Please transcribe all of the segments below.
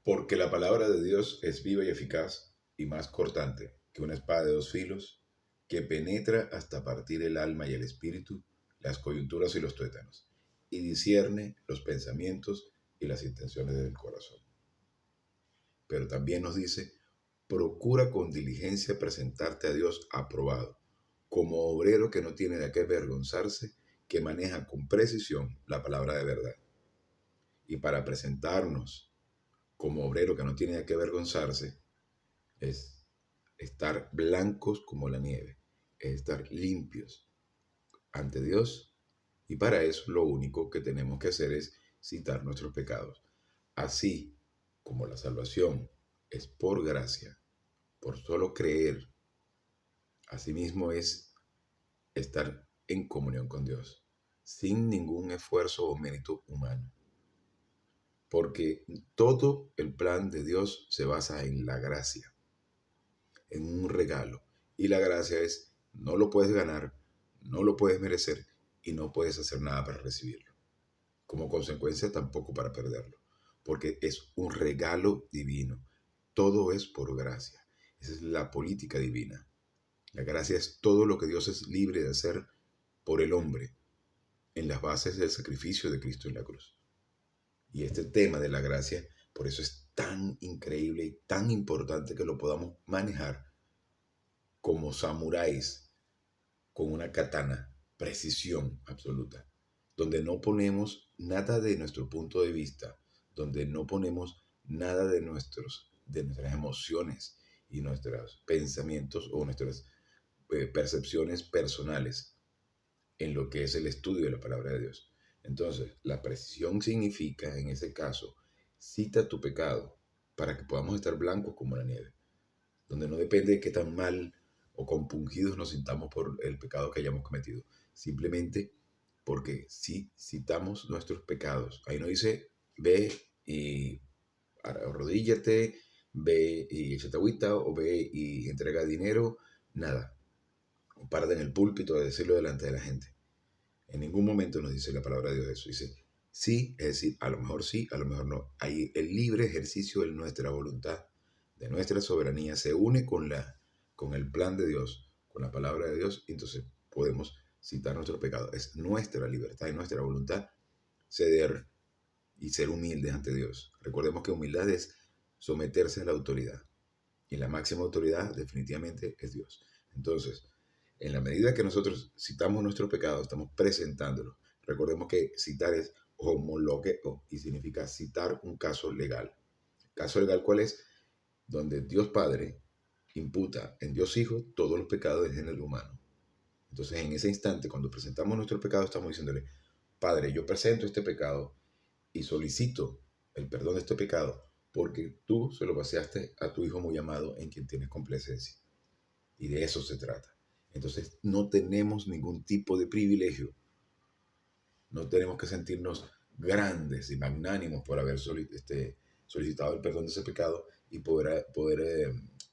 Porque la palabra de Dios es viva y eficaz y más cortante que una espada de dos filos que penetra hasta partir el alma y el espíritu, las coyunturas y los tuétanos, y discierne los pensamientos y las intenciones del corazón. Pero también nos dice, procura con diligencia presentarte a Dios aprobado, como obrero que no tiene de qué avergonzarse, que maneja con precisión la palabra de verdad. Y para presentarnos como obrero que no tiene de qué avergonzarse, es estar blancos como la nieve, es estar limpios ante Dios. Y para eso lo único que tenemos que hacer es citar nuestros pecados. Así como la salvación es por gracia, por solo creer, asimismo es estar en comunión con Dios, sin ningún esfuerzo o mérito humano. Porque todo el plan de Dios se basa en la gracia, en un regalo. Y la gracia es, no lo puedes ganar, no lo puedes merecer y no puedes hacer nada para recibirlo. Como consecuencia, tampoco para perderlo, porque es un regalo divino. Todo es por gracia. Esa es la política divina. La gracia es todo lo que Dios es libre de hacer por el hombre en las bases del sacrificio de Cristo en la cruz. Y este tema de la gracia, por eso es tan increíble y tan importante que lo podamos manejar como samuráis con una katana, precisión absoluta, donde no ponemos nada de nuestro punto de vista, donde no ponemos nada de nuestras emociones y nuestros pensamientos o nuestras percepciones personales en lo que es el estudio de la palabra de Dios. Entonces, la precisión significa, en ese caso, cita tu pecado para que podamos estar blancos como la nieve, donde no depende de qué tan mal o compungidos nos sintamos por el pecado que hayamos cometido, simplemente porque si citamos nuestros pecados, ahí no dice, ve y arrodíllate, ve y échate agüita, o ve y entrega dinero, nada, o párate en el púlpito a decirlo delante de la gente. En ningún momento nos dice la palabra de Dios eso. Dice, sí, es decir, a lo mejor sí, a lo mejor no. Ahí el libre ejercicio de nuestra voluntad, de nuestra soberanía, se une con el plan de Dios, con la palabra de Dios, y entonces podemos citar nuestro pecado. Es nuestra libertad y nuestra voluntad ceder y ser humildes ante Dios. Recordemos que humildad es someterse a la autoridad. Y la máxima autoridad definitivamente es Dios. Entonces, en la medida que nosotros citamos nuestro pecado, estamos presentándolo. Recordemos que citar es homologueo y significa citar un caso legal. ¿Caso legal cuál es? Donde Dios Padre imputa en Dios Hijo todos los pecados del género humano. Entonces, en ese instante, cuando presentamos nuestro pecado, estamos diciéndole, Padre, yo presento este pecado y solicito el perdón de este pecado porque tú se lo vaciaste a tu Hijo muy amado en quien tienes complacencia. Y de eso se trata. Entonces no tenemos ningún tipo de privilegio. No tenemos que sentirnos grandes y magnánimos por haber solicitado el perdón de ese pecado y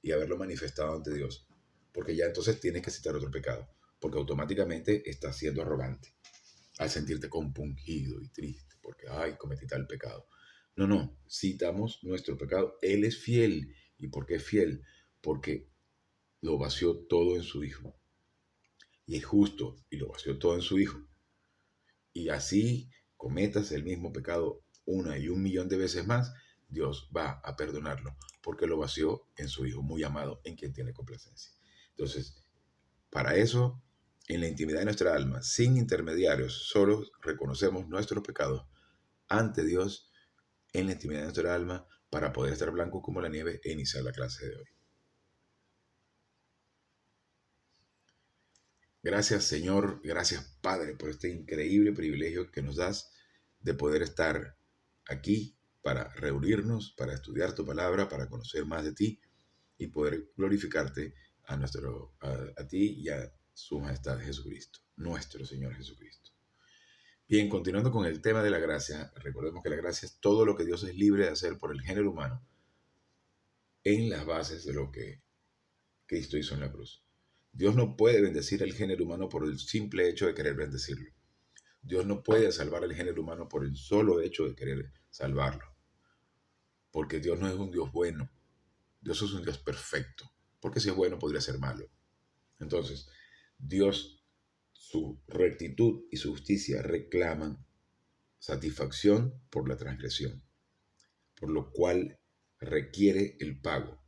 y haberlo manifestado ante Dios. Porque ya entonces tienes que citar otro pecado. Porque automáticamente estás siendo arrogante al sentirte compungido y triste porque, ay, cometí tal pecado. No, no, citamos nuestro pecado. Él es fiel. ¿Y por qué es fiel? Porque lo vació todo en su Hijo. Y es justo y lo vació todo en su Hijo. Y así cometas el mismo pecado una y un millón de veces más, Dios va a perdonarlo porque lo vació en su Hijo muy amado, en quien tiene complacencia. Entonces, para eso, en la intimidad de nuestra alma, sin intermediarios, solo reconocemos nuestros pecados ante Dios en la intimidad de nuestra alma para poder estar blanco como la nieve e iniciar la clase de hoy. Gracias, Señor, gracias, Padre, por este increíble privilegio que nos das de poder estar aquí para reunirnos, para estudiar tu palabra, para conocer más de ti y poder glorificarte a ti y a su majestad Jesucristo, nuestro Señor Jesucristo. Bien, continuando con el tema de la gracia, recordemos que la gracia es todo lo que Dios es libre de hacer por el género humano en las bases de lo que Cristo hizo en la cruz. Dios no puede bendecir al género humano por el simple hecho de querer bendecirlo. Dios no puede salvar al género humano por el solo hecho de querer salvarlo. porque Dios no es un Dios bueno, Dios es un Dios perfecto, porque si es bueno podría ser malo. Entonces, Dios, su rectitud y su justicia reclaman satisfacción por la transgresión, por lo cual requiere el pago.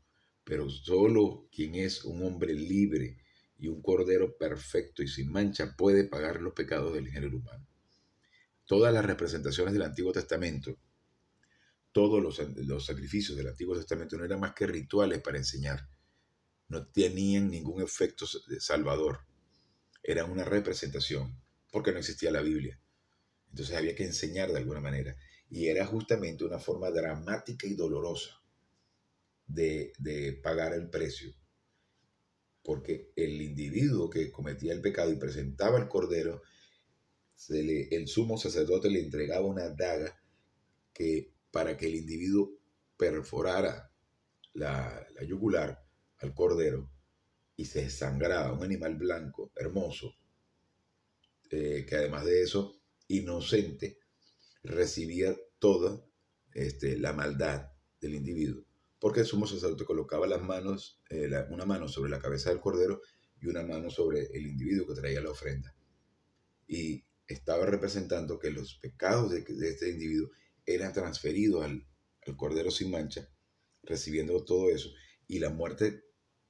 Pero solo quien es un hombre libre y un cordero perfecto y sin mancha puede pagar los pecados del género humano. Todas las representaciones del Antiguo Testamento, todos los sacrificios del Antiguo Testamento no eran más que rituales para enseñar, no tenían ningún efecto salvador, eran una representación, porque no existía la Biblia. Entonces había que enseñar de alguna manera. Y era justamente una forma dramática y dolorosa de pagar el precio. Porque el individuo que cometía el pecado y presentaba el cordero, el sumo sacerdote le entregaba una daga para que el individuo perforara la yugular al cordero y se desangraba. Un animal blanco, hermoso, que además de eso, inocente, recibía toda la maldad del individuo, porque el sumo sacerdote colocaba las manos, una mano sobre la cabeza del cordero y una mano sobre el individuo que traía la ofrenda. Y estaba representando que los pecados de este individuo eran transferidos al cordero sin mancha, recibiendo todo eso, y la muerte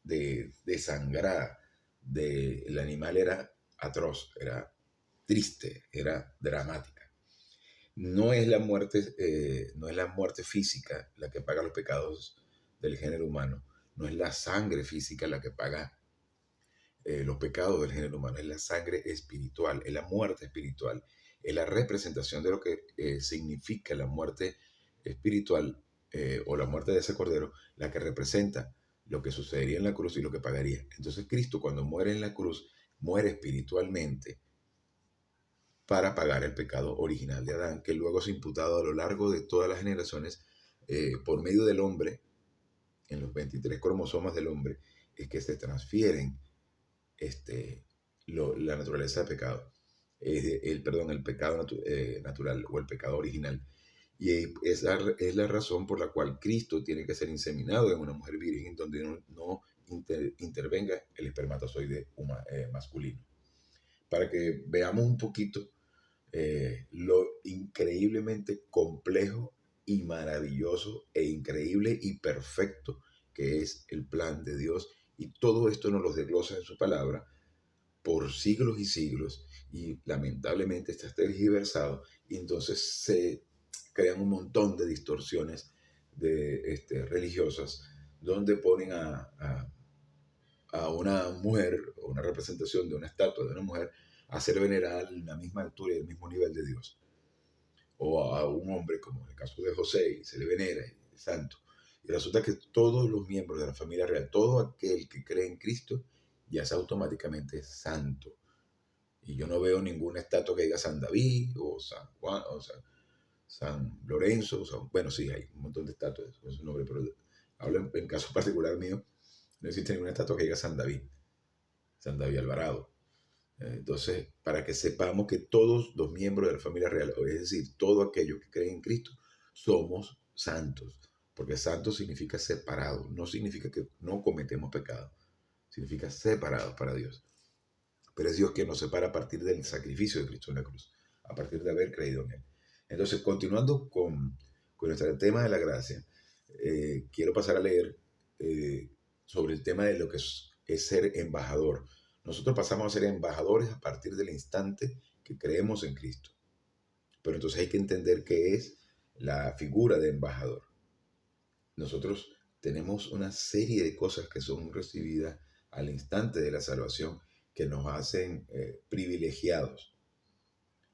desangrada del animal era atroz, era triste, era dramática. No es la muerte física la que paga los pecados del género humano, no es la sangre física la que paga los pecados del género humano, es la sangre espiritual, es la muerte espiritual, es la representación de lo que significa la muerte espiritual o la muerte de ese cordero, la que representa lo que sucedería en la cruz y lo que pagaría. Entonces Cristo, cuando muere en la cruz, muere espiritualmente para pagar el pecado original de Adán, que luego es imputado a lo largo de todas las generaciones por medio del hombre, en los 23 cromosomas del hombre, es que se transfieren la naturaleza de pecado, el pecado natural o el pecado original. Y es la razón por la cual Cristo tiene que ser inseminado en una mujer virgen, donde no intervenga el espermatozoide masculino. Para que veamos un poquito lo increíblemente complejo y maravilloso e increíble y perfecto que es el plan de Dios. Y todo esto nos lo desglosa en su palabra por siglos y siglos, y lamentablemente está tergiversado, y entonces se crean un montón de distorsiones religiosas, donde ponen a una mujer, o una representación de una estatua de una mujer, a ser venerada a la misma altura y al mismo nivel de Dios. O a un hombre, como en el caso de José, y se le venera, y es santo. Y resulta que todos los miembros de la familia real, todo aquel que cree en Cristo, ya es automáticamente santo. Y yo no veo ninguna estatua que diga San David, o San Juan, o San Lorenzo, bueno, sí, hay un montón de estatuas con su nombre, pero hablo en caso particular mío, no existe ninguna estatua que diga San David Alvarado. Entonces, para que sepamos que todos los miembros de la familia real, es decir, todo aquello que creen en Cristo, somos santos. Porque santo significa separado, no significa que no cometemos pecado, significa separados para Dios. Pero es Dios quien nos separa a partir del sacrificio de Cristo en la cruz, a partir de haber creído en Él. Entonces, continuando con nuestro tema de la gracia, quiero pasar a leer sobre el tema de lo que es ser embajador. Nosotros pasamos a ser embajadores a partir del instante que creemos en Cristo. Pero entonces hay que entender qué es la figura de embajador. Nosotros tenemos una serie de cosas que son recibidas al instante de la salvación que nos hacen privilegiados.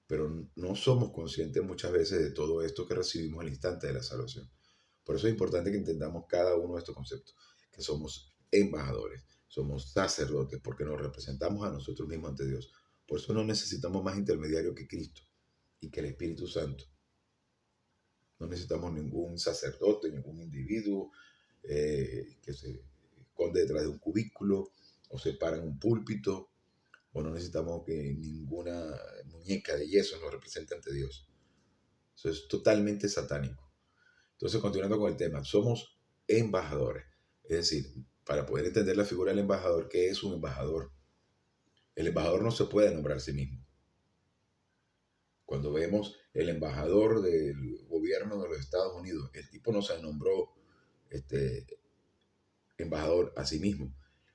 Pero no somos conscientes muchas veces de todo esto que recibimos al instante de la salvación. Por eso es importante que entendamos cada uno de estos conceptos, que somos embajadores, somos sacerdotes, porque nos representamos a nosotros mismos ante Dios. Por eso no necesitamos más intermediario que Cristo y que el Espíritu Santo. No necesitamos ningún sacerdote, ningún individuo que se esconde detrás de un cubículo o se para en un púlpito, o no necesitamos que ninguna muñeca de yeso nos represente ante Dios. Eso es totalmente satánico. Entonces, continuando con el tema, somos embajadores. Es decir, para poder entender la figura del embajador, ¿qué es un embajador? El embajador no se puede nombrar a sí mismo. Cuando vemos el embajador del gobierno de los Estados Unidos, el tipo no se nombró este, embajador a sí mismo.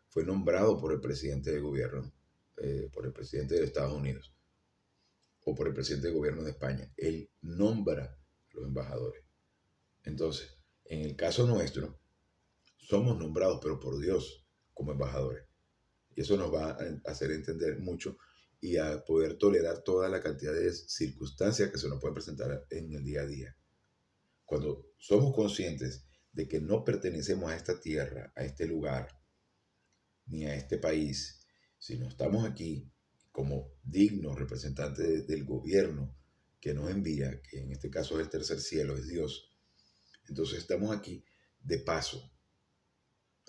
Fue nombrado por el presidente del gobierno, por el presidente de Estados Unidos o por el presidente del gobierno de España. Él nombra a los embajadores. Entonces, en el caso nuestro, somos nombrados, pero por Dios, como embajadores. Y eso nos va a hacer entender mucho y a poder tolerar toda la cantidad de circunstancias que se nos pueden presentar en el día a día. Cuando somos conscientes de que no pertenecemos a esta tierra, a este lugar, ni a este país, sino estamos aquí como dignos representantes del gobierno que nos envía, que en este caso es el tercer cielo, es Dios. Entonces estamos aquí de paso.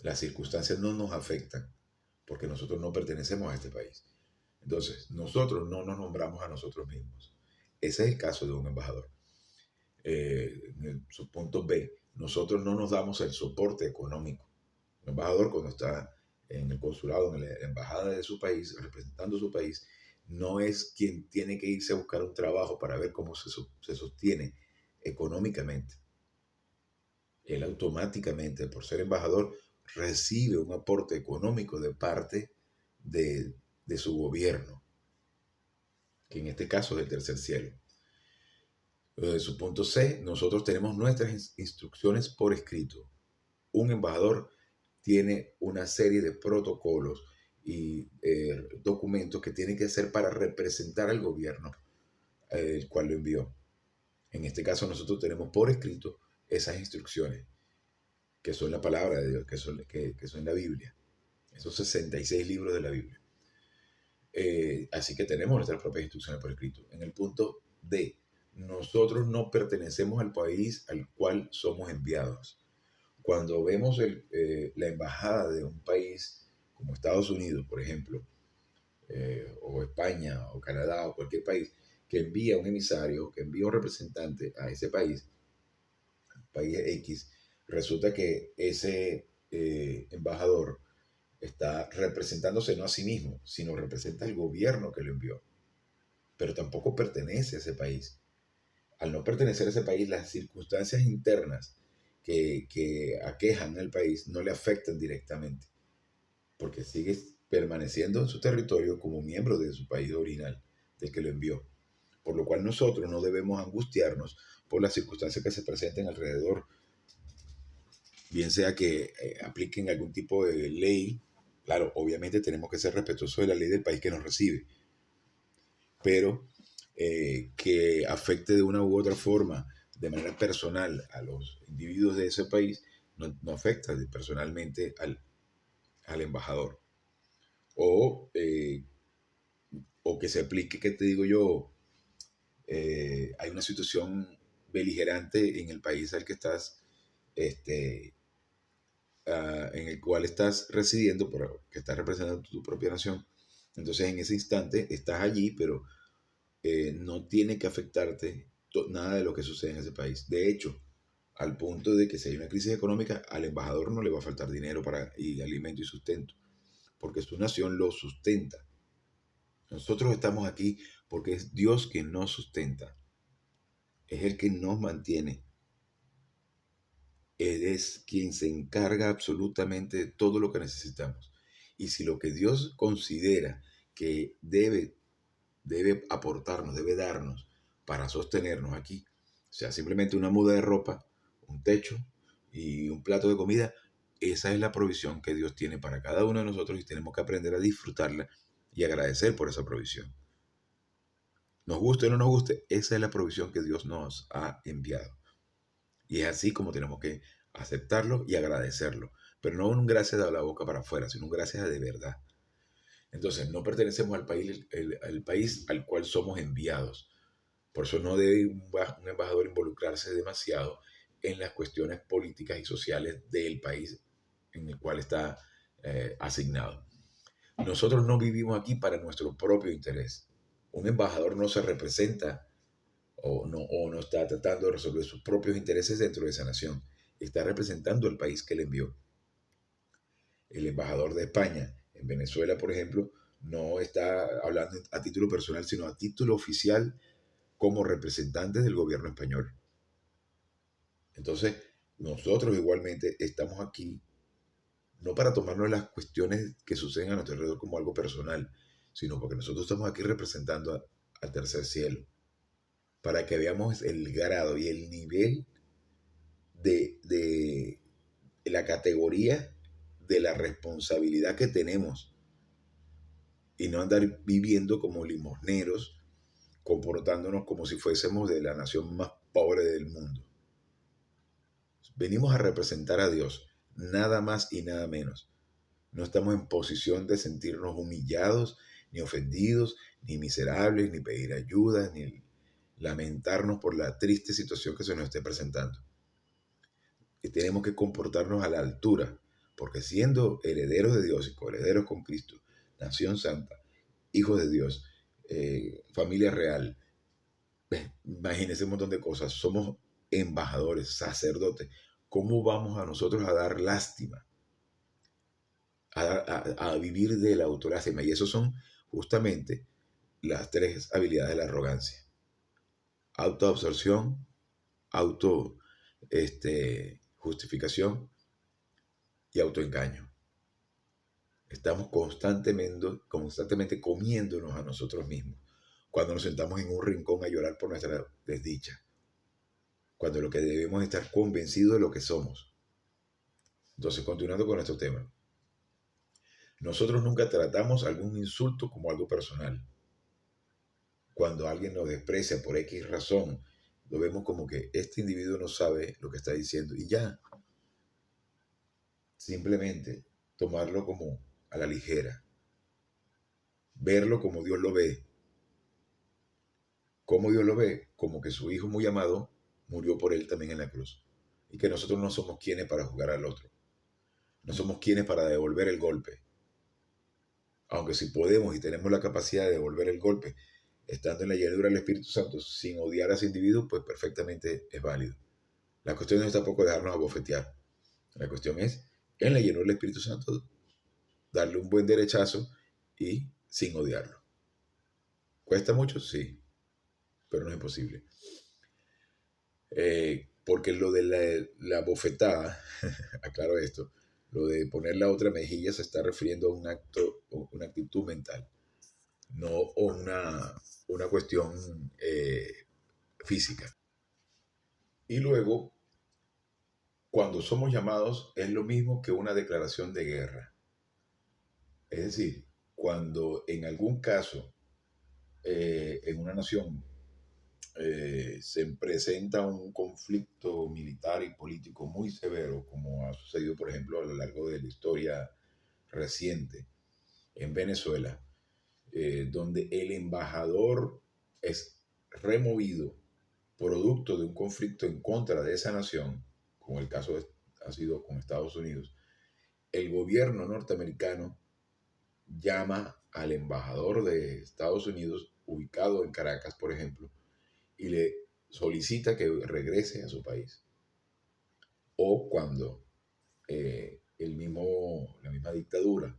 Las circunstancias no nos afectan porque nosotros no pertenecemos a este país. Entonces, nosotros no nos nombramos a nosotros mismos. Ese es el caso de un embajador. En su punto B, nosotros no nos damos el soporte económico. Un embajador, cuando está en el consulado, en la embajada de su país, representando su país, no es quien tiene que irse a buscar un trabajo para ver cómo se sostiene económicamente. Él automáticamente, por ser embajador, recibe un aporte económico de parte de su gobierno, que en este caso es el tercer cielo. Su punto C, nosotros tenemos nuestras instrucciones por escrito. Un embajador tiene una serie de protocolos y documentos que tiene que hacer para representar al gobierno, el cual lo envió. En este caso nosotros tenemos por escrito esas instrucciones, que son la palabra de Dios, que son la Biblia, esos 66 libros de la Biblia. Así que tenemos nuestras propias instrucciones por escrito. En el punto D, nosotros no pertenecemos al país al cual somos enviados. Cuando vemos la embajada de un país como Estados Unidos, por ejemplo, o España, o Canadá, o cualquier país, que envía un emisario, que envía un representante a ese país X, resulta que ese embajador está representándose no a sí mismo, sino representa al gobierno que lo envió, pero tampoco pertenece a ese país. Al no pertenecer a ese país, las circunstancias internas que aquejan al país no le afectan directamente, porque sigue permaneciendo en su territorio como miembro de su país original, del que lo envió. Por lo cual nosotros no debemos angustiarnos por las circunstancias que se presenten alrededor, bien sea que apliquen algún tipo de ley. Claro, obviamente tenemos que ser respetuosos de la ley del país que nos recibe, pero que afecte de una u otra forma, de manera personal, a los individuos de ese país, no afecta personalmente al embajador. O que se aplique, ¿qué te digo yo? Hay una situación beligerante en el país al que estás, este, en el cual estás residiendo, pero que estás representando tu propia nación. Entonces, en ese instante estás allí, pero no tiene que afectarte nada de lo que sucede en ese país. De hecho, al punto de que si hay una crisis económica, al embajador no le va a faltar dinero y alimento y sustento, porque su nación lo sustenta. Nosotros estamos aquí porque es Dios quien nos sustenta, es el que nos mantiene. Él es quien se encarga absolutamente de todo lo que necesitamos. Y si lo que Dios considera que debe aportarnos, debe darnos para sostenernos aquí, o sea, simplemente una muda de ropa, un techo y un plato de comida, esa es la provisión que Dios tiene para cada uno de nosotros y tenemos que aprender a disfrutarla y agradecer por esa provisión. Nos guste o no nos guste, esa es la provisión que Dios nos ha enviado. Y es así como tenemos que aceptarlo y agradecerlo. Pero no un gracias de la boca para afuera, sino un gracias de verdad. Entonces, no pertenecemos al país al cual somos enviados. Por eso no debe un embajador involucrarse demasiado en las cuestiones políticas y sociales del país en el cual está asignado. Nosotros no vivimos aquí para nuestro propio interés. Un embajador no se representa o no está tratando de resolver sus propios intereses dentro de esa nación. Está representando al país que le envió. El embajador de España en Venezuela, por ejemplo, no está hablando a título personal, sino a título oficial como representante del gobierno español. Entonces, nosotros igualmente estamos aquí no para tomarnos las cuestiones que suceden a nuestro alrededor como algo personal, sino porque nosotros estamos aquí representando al tercer cielo, para que veamos el grado y el nivel de la categoría de la responsabilidad que tenemos y no andar viviendo como limosneros, comportándonos como si fuésemos de la nación más pobre del mundo. Venimos a representar a Dios, nada más y nada menos. No estamos en posición de sentirnos humillados, ni ofendidos, ni miserables, ni pedir ayuda, ni lamentarnos por la triste situación que se nos esté presentando. Y tenemos que comportarnos a la altura, porque siendo herederos de Dios y coherederos con Cristo, nación santa, hijos de Dios, familia real, imagínense un montón de cosas, somos embajadores, sacerdotes. ¿Cómo vamos a nosotros a dar lástima? A vivir de la autolástima. Y eso son justamente las tres habilidades de la arrogancia. Autoabsorción, auto justificación y autoengaño. Estamos constantemente comiéndonos a nosotros mismos cuando nos sentamos en un rincón a llorar por nuestra desdicha, cuando lo que debemos es estar convencidos de lo que somos. Entonces, continuando con nuestro tema, nosotros nunca tratamos algún insulto como algo personal. Cuando alguien nos desprecia por X razón, lo vemos como que este individuo no sabe lo que está diciendo y ya. Simplemente tomarlo como a la ligera, verlo como Dios lo ve. ¿Cómo Dios lo ve? Como que su Hijo muy amado murió por él también en la cruz. Y que nosotros no somos quienes para juzgar al otro. No somos quienes para devolver el golpe. Aunque si podemos y tenemos la capacidad de devolver el golpe, estando en la llenura del Espíritu Santo, sin odiar a ese individuo, pues perfectamente es válido. La cuestión no es tampoco dejarnos abofetear. La cuestión es, en la llenura del Espíritu Santo, darle un buen derechazo y sin odiarlo. ¿Cuesta mucho? Sí, pero no es imposible. Porque lo de la bofetada, aclaro esto, lo de poner la otra mejilla se está refiriendo a un acto o una actitud mental, no una cuestión física. Y luego, cuando somos llamados, es lo mismo que una declaración de guerra. Es decir, cuando en algún caso en una nación se presenta un conflicto militar y político muy severo, como ha sucedido, por ejemplo, a lo largo de la historia reciente en Venezuela, donde el embajador es removido producto de un conflicto en contra de esa nación, como el caso ha sido con Estados Unidos, el gobierno norteamericano llama al embajador de Estados Unidos, ubicado en Caracas, por ejemplo, y le solicita que regrese a su país. O cuando la misma dictadura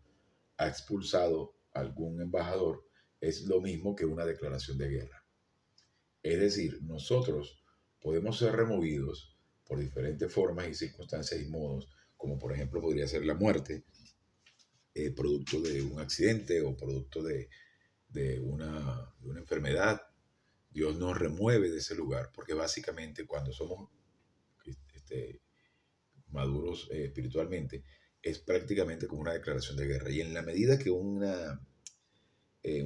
ha expulsado a algún embajador, es lo mismo que una declaración de guerra. Es decir, nosotros podemos ser removidos por diferentes formas y circunstancias y modos, como por ejemplo podría ser la muerte, producto de un accidente o producto de una enfermedad. Dios nos remueve de ese lugar, porque básicamente cuando somos maduros espiritualmente, es prácticamente como una declaración de guerra. Y en la medida que un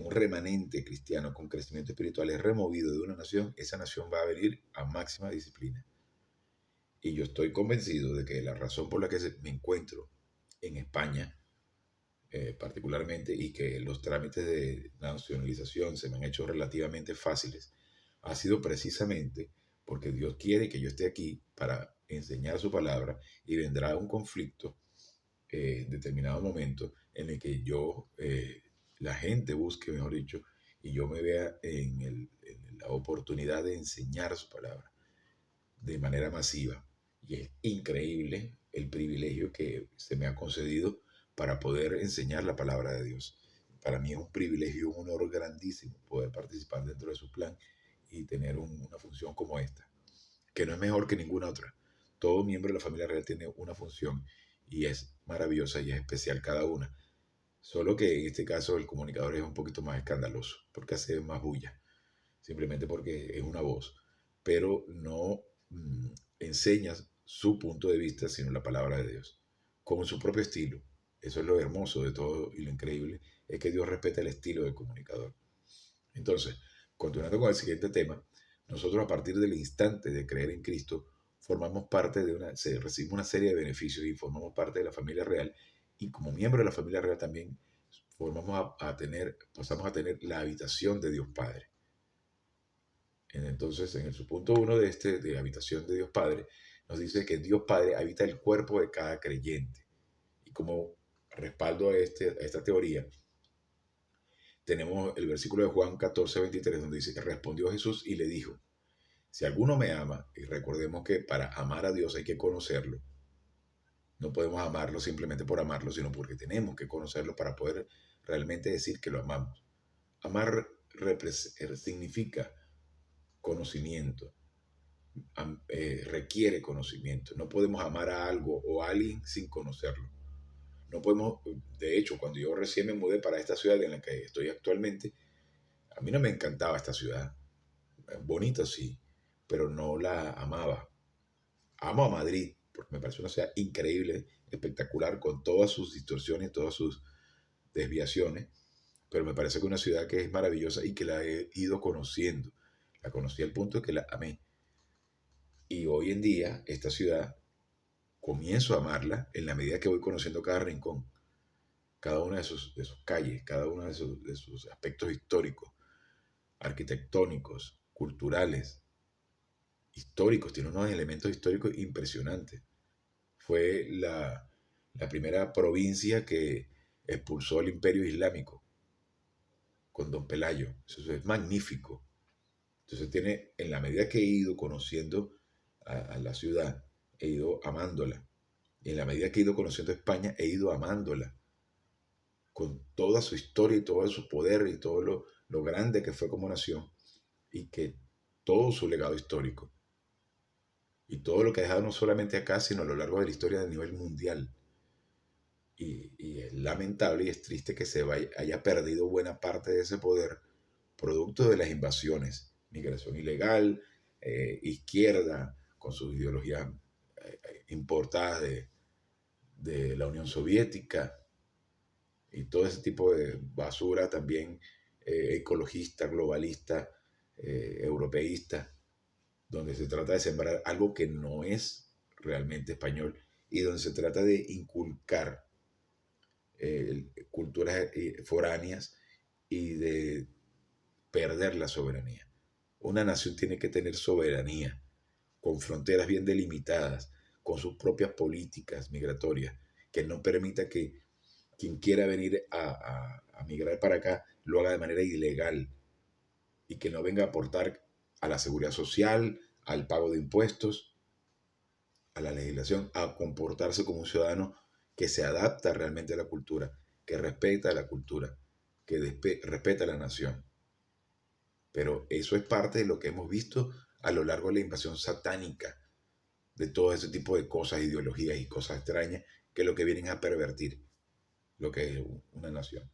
remanente cristiano con crecimiento espiritual es removido de una nación, esa nación va a venir a máxima disciplina. Y yo estoy convencido de que la razón por la que me encuentro en España, particularmente, y que los trámites de nacionalización se me han hecho relativamente fáciles, ha sido precisamente porque Dios quiere que yo esté aquí para enseñar su palabra y vendrá un conflicto en determinado momento en el que la gente busque, mejor dicho, y yo me vea en el la oportunidad de enseñar su palabra de manera masiva. Y es increíble el privilegio que se me ha concedido para poder enseñar la palabra de Dios. Para mí es un privilegio, un honor grandísimo poder participar dentro de su plan y tener una función como esta, que no es mejor que ninguna otra. Todo miembro de la familia real tiene una función y es maravillosa y es especial cada una. Solo que en este caso el comunicador es un poquito más escandaloso, porque hace más bulla, simplemente porque es una voz, pero no enseña su punto de vista, sino la palabra de Dios, con su propio estilo. Eso es lo hermoso de todo y lo increíble, es que Dios respeta el estilo del comunicador. Entonces, continuando con el siguiente tema, nosotros a partir del instante de creer en Cristo, formamos parte de recibimos una serie de beneficios y formamos parte de la familia real, y como miembro de la familia real también pasamos a tener la habitación de Dios Padre. Entonces, en el subpunto 1 de habitación de Dios Padre, nos dice que Dios Padre habita el cuerpo de cada creyente. Y como respaldo a esta teoría, tenemos el versículo de Juan 14:23, donde dice que respondió Jesús y le dijo: si alguno me ama, y recordemos que para amar a Dios hay que conocerlo, no podemos amarlo simplemente por amarlo, sino porque tenemos que conocerlo para poder realmente decir que lo amamos. Amar significa conocimiento, requiere conocimiento. No podemos amar a algo o a alguien sin conocerlo. No podemos, de hecho, cuando yo recién me mudé para esta ciudad en la que estoy actualmente, a mí no me encantaba esta ciudad. Bonita sí, pero no la amaba. Amo a Madrid, porque me parece una ciudad increíble, espectacular, con todas sus distorsiones, todas sus desviaciones, pero me parece que es una ciudad que es maravillosa y que la he ido conociendo. La conocí al punto de que la amé. Y hoy en día, esta ciudad, comienzo a amarla en la medida que voy conociendo cada rincón, cada una de sus calles, cada uno de sus aspectos históricos, arquitectónicos, culturales, históricos. Tiene unos elementos históricos impresionantes. Fue la primera provincia que expulsó el Imperio Islámico con Don Pelayo. Eso es magnífico. Entonces en la medida que he ido conociendo a la ciudad, he ido amándola. Y en la medida que he ido conociendo España, he ido amándola. Con toda su historia y todo su poder y todo lo grande que fue como nación. Y que todo su legado histórico. Y todo lo que ha dejado no solamente acá, sino a lo largo de la historia a nivel mundial. Y es lamentable y es triste que haya perdido buena parte de ese poder producto de las invasiones, migración ilegal, izquierda, con sus ideologías importadas de la Unión Soviética y todo ese tipo de basura también ecologista, globalista, europeísta, donde se trata de sembrar algo que no es realmente español y donde se trata de inculcar culturas foráneas y de perder la soberanía. Una nación tiene que tener soberanía, con fronteras bien delimitadas, con sus propias políticas migratorias, que no permita que quien quiera venir a migrar para acá lo haga de manera ilegal y que no venga a aportar a la seguridad social, al pago de impuestos, a la legislación, a comportarse como un ciudadano que se adapta realmente a la cultura, que respeta la cultura, que respeta la nación. Pero eso es parte de lo que hemos visto a lo largo de la invasión satánica, de todo ese tipo de cosas, ideologías y cosas extrañas, que lo que vienen a pervertir lo que es una nación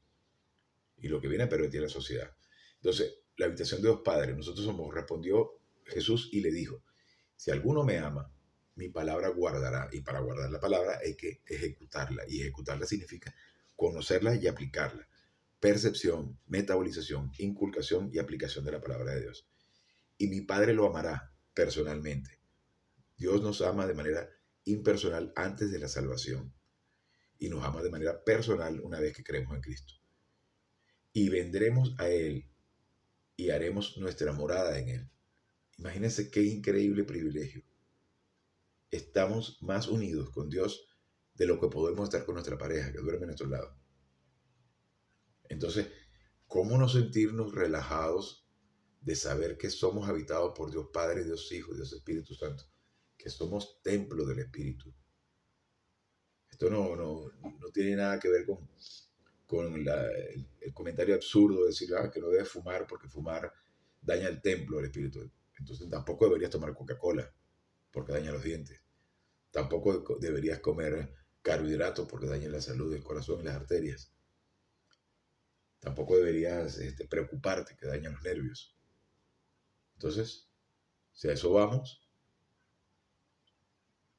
y lo que viene a pervertir la sociedad. Entonces, la habitación de Dios Padre, respondió Jesús y le dijo: si alguno me ama, mi palabra guardará. Y para guardar la palabra hay que ejecutarla. Y ejecutarla significa conocerla y aplicarla. Percepción, metabolización, inculcación y aplicación de la palabra de Dios. Y mi Padre lo amará personalmente. Dios nos ama de manera impersonal antes de la salvación. Y nos ama de manera personal una vez que creemos en Cristo. Y vendremos a Él y haremos nuestra morada en Él. Imagínense qué increíble privilegio. Estamos más unidos con Dios de lo que podemos estar con nuestra pareja que duerme a nuestro lado. Entonces, ¿cómo no sentirnos relajados de saber que somos habitados por Dios Padre, Dios Hijo, Dios Espíritu Santo, que somos templo del Espíritu. Esto no tiene nada que ver con el comentario absurdo de decir que no debes fumar porque fumar daña el templo del Espíritu. Entonces tampoco deberías tomar Coca-Cola porque daña los dientes. Tampoco deberías comer carbohidratos porque daña la salud del corazón y las arterias. Tampoco deberías preocuparte que dañan los nervios. Entonces, si a eso vamos,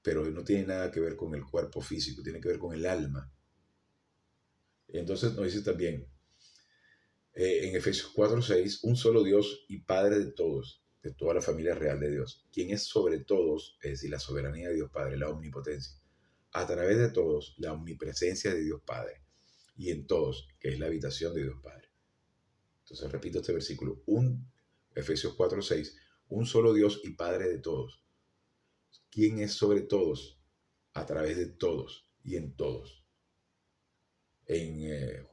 pero no tiene nada que ver con el cuerpo físico, tiene que ver con el alma. Entonces nos dice también en Efesios 4:6, un solo Dios y Padre de todos, de toda la familia real de Dios, quien es sobre todos, es decir, la soberanía de Dios Padre, la omnipotencia, a través de todos, la omnipresencia de Dios Padre, y en todos, que es la habitación de Dios Padre. Entonces repito este versículo, Efesios 4:6, un solo Dios y Padre de todos, quien es sobre todos, a través de todos y en todos. En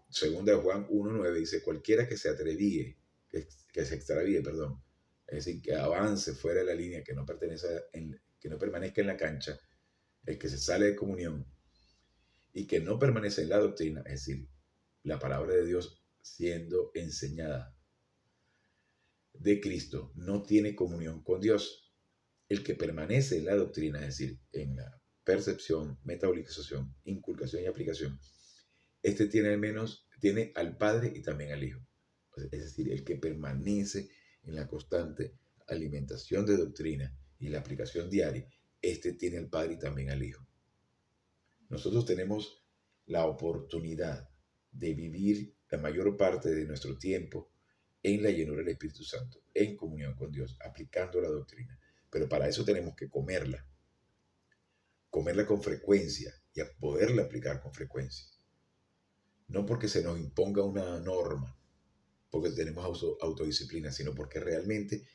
2 Juan 1:9 dice, cualquiera que se atrevíe, que se extravíe, perdón, es decir, que avance fuera de la línea, que no permanezca en la cancha, el que se sale de comunión y que no permanece en la doctrina, es decir, la palabra de Dios siendo enseñada de Cristo, no tiene comunión con Dios. El que permanece en la doctrina, es decir, en la percepción, metabolización, inculcación y aplicación, tiene al Padre y también al Hijo. Es decir, el que permanece en la constante alimentación de doctrina y la aplicación diaria, tiene al Padre y también al Hijo. Nosotros tenemos la oportunidad de vivir la mayor parte de nuestro tiempo en la llenura del Espíritu Santo, en comunión con Dios, aplicando la doctrina. Pero para eso tenemos que comerla con frecuencia y a poderla aplicar con frecuencia. No porque se nos imponga una norma, porque tenemos autodisciplina, sino porque realmente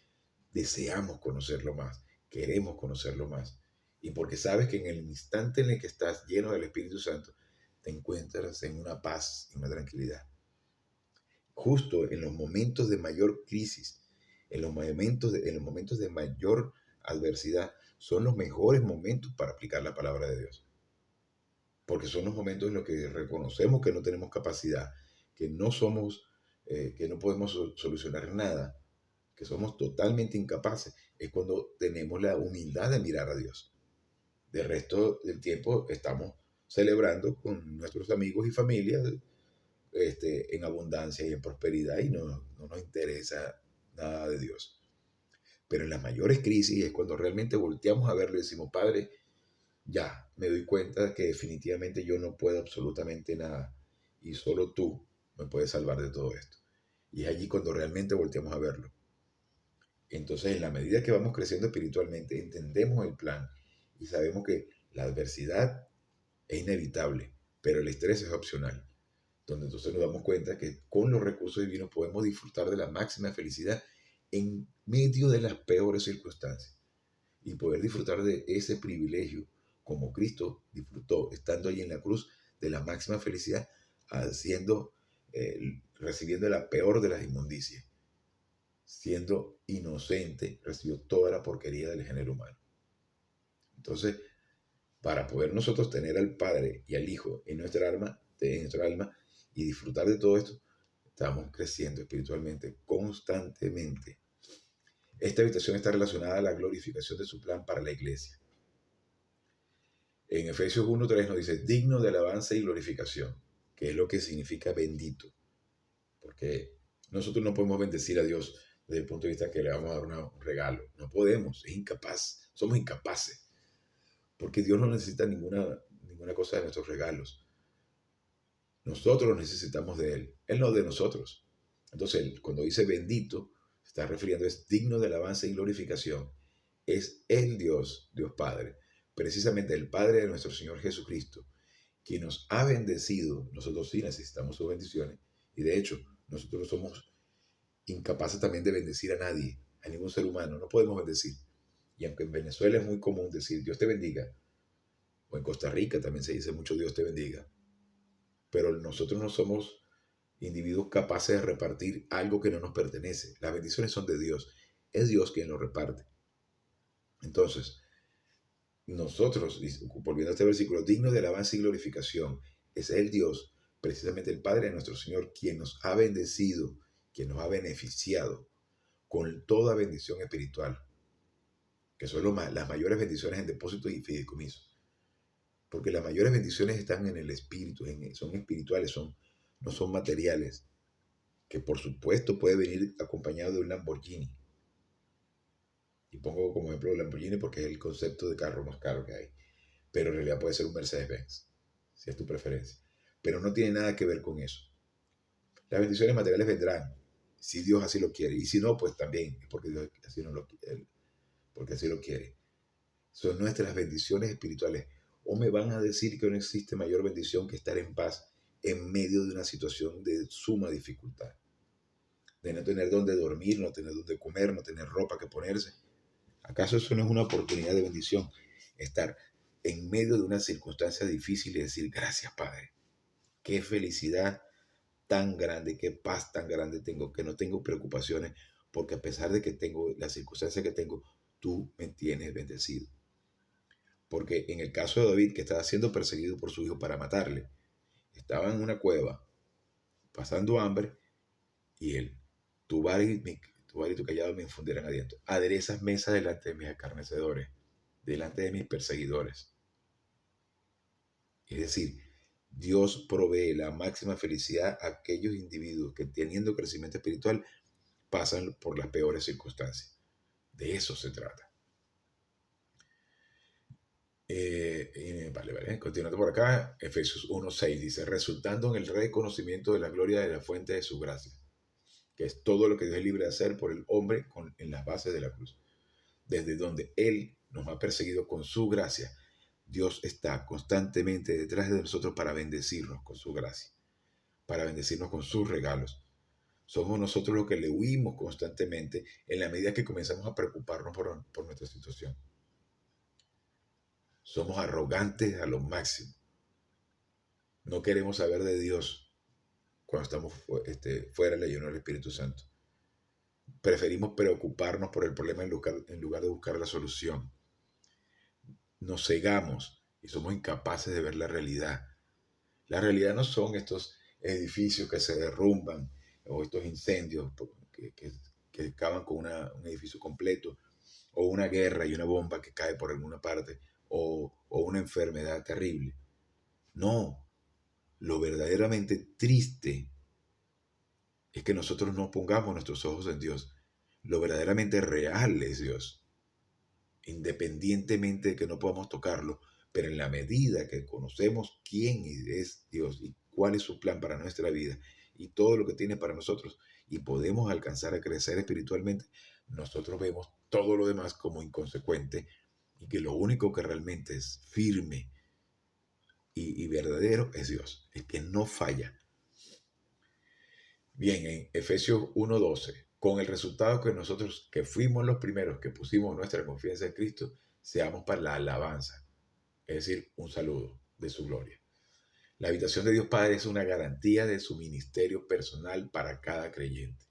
deseamos conocerlo más, queremos conocerlo más. Y porque sabes que en el instante en el que estás lleno del Espíritu Santo, te encuentras en una paz, en una tranquilidad. Justo en los momentos de mayor crisis, en los momentos de mayor adversidad, son los mejores momentos para aplicar la palabra de Dios. Porque son los momentos en los que reconocemos que no tenemos capacidad, que no somos, que no podemos solucionar nada, que somos totalmente incapaces. Es cuando tenemos la humildad de mirar a Dios. Del resto del tiempo estamos celebrando con nuestros amigos y familia en abundancia y en prosperidad y no nos interesa nada de Dios. Pero en las mayores crisis es cuando realmente volteamos a verlo y decimos, Padre, ya me doy cuenta que definitivamente yo no puedo absolutamente nada y solo tú me puedes salvar de todo esto. Y es allí cuando realmente volteamos a verlo. Entonces, en la medida que vamos creciendo espiritualmente, entendemos el plan y sabemos que la adversidad es inevitable, pero el estrés es opcional. Donde entonces nos damos cuenta que con los recursos divinos podemos disfrutar de la máxima felicidad en medio de las peores circunstancias y poder disfrutar de ese privilegio como Cristo disfrutó estando allí en la cruz de la máxima felicidad, recibiendo la peor de las inmundicias. Siendo inocente, recibió toda la porquería del género humano. Entonces, para poder nosotros tener al Padre y al Hijo en nuestra alma y disfrutar de todo esto, estamos creciendo espiritualmente constantemente. Esta habitación está relacionada a la glorificación de su plan para la iglesia. En Efesios 1:3 nos dice, digno de alabanza y glorificación, que es lo que significa bendito. Porque nosotros no podemos bendecir a Dios desde el punto de vista que le vamos a dar un regalo. No podemos, es incapaz, somos incapaces. Porque Dios no necesita ninguna cosa de nuestros regalos. Nosotros necesitamos de Él no de nosotros. Entonces, cuando dice bendito, se está refiriendo, es digno de alabanza y glorificación. Es el Dios Padre, precisamente el Padre de nuestro Señor Jesucristo, quien nos ha bendecido. Nosotros sí necesitamos sus bendiciones. Y de hecho, nosotros somos incapaces también de bendecir a nadie, a ningún ser humano. No podemos bendecir. Y aunque en Venezuela es muy común decir Dios te bendiga, o en Costa Rica también se dice mucho Dios te bendiga, pero nosotros no somos individuos capaces de repartir algo que no nos pertenece. Las bendiciones son de Dios. Es Dios quien lo reparte. Entonces, nosotros, volviendo a este versículo, digno de alabanza y glorificación, es el Dios, precisamente el Padre de nuestro Señor, quien nos ha bendecido, quien nos ha beneficiado con toda bendición espiritual, que son las mayores bendiciones en depósito y fideicomiso. Porque las mayores bendiciones están en el espíritu, son espirituales, no son materiales, que por supuesto puede venir acompañado de un Lamborghini. Y pongo como ejemplo el Lamborghini porque es el concepto de carro más caro que hay. Pero en realidad puede ser un Mercedes-Benz, si es tu preferencia. Pero no tiene nada que ver con eso. Las bendiciones materiales vendrán, si Dios así lo quiere. Y si no, pues también, porque Dios así, no lo, porque así lo quiere. Son nuestras bendiciones espirituales. O me van a decir que no existe mayor bendición que estar en paz en medio de una situación de suma dificultad. De no tener dónde dormir, no tener dónde comer, no tener ropa que ponerse. ¿Acaso eso no es una oportunidad de bendición? Estar en medio de una circunstancia difícil y decir, gracias, Padre. Qué felicidad tan grande, qué paz tan grande tengo, que no tengo preocupaciones, porque a pesar de que tengo las circunstancias que tengo, tú me tienes bendecido. Porque en el caso de David, que estaba siendo perseguido por su hijo para matarle, estaba en una cueva, pasando hambre, y él, tu vara y tu callado me infundirán aliento. Aderezas mesa delante de mis escarnecedores, delante de mis perseguidores. Es decir, Dios provee la máxima felicidad a aquellos individuos que teniendo crecimiento espiritual pasan por las peores circunstancias. De eso se trata. Continuando por acá, Efesios 1:6 dice, resultando en el reconocimiento de la gloria de la fuente de su gracia, que es todo lo que Dios es libre de hacer por el hombre en las bases de la cruz. Desde donde Él nos ha perseguido con su gracia, Dios está constantemente detrás de nosotros para bendecirnos con su gracia, para bendecirnos con sus regalos. Somos nosotros los que le huimos constantemente en la medida que comenzamos a preocuparnos por nuestra situación. Somos arrogantes a lo máximo. No queremos saber de Dios cuando estamos fuera del ayuno del Espíritu Santo. Preferimos preocuparnos por el problema en lugar de buscar la solución. Nos cegamos y somos incapaces de ver la realidad. La realidad no son estos edificios que se derrumban o estos incendios que acaban con un edificio completo, o una guerra y una bomba que cae por alguna parte, o una enfermedad terrible. No, lo verdaderamente triste es que nosotros no pongamos nuestros ojos en Dios. Lo verdaderamente real es Dios, independientemente de que no podamos tocarlo, pero en la medida que conocemos quién es Dios y cuál es su plan para nuestra vida y todo lo que tiene para nosotros y podemos alcanzar a crecer espiritualmente, nosotros vemos todo lo demás como inconsecuente y que lo único que realmente es firme y verdadero es Dios, es que no falla. Bien, en Efesios 1:12, con el resultado que nosotros, que fuimos los primeros que pusimos nuestra confianza en Cristo, seamos para la alabanza, es decir, un saludo de su gloria. La habitación de Dios Padre es una garantía de su ministerio personal para cada creyente,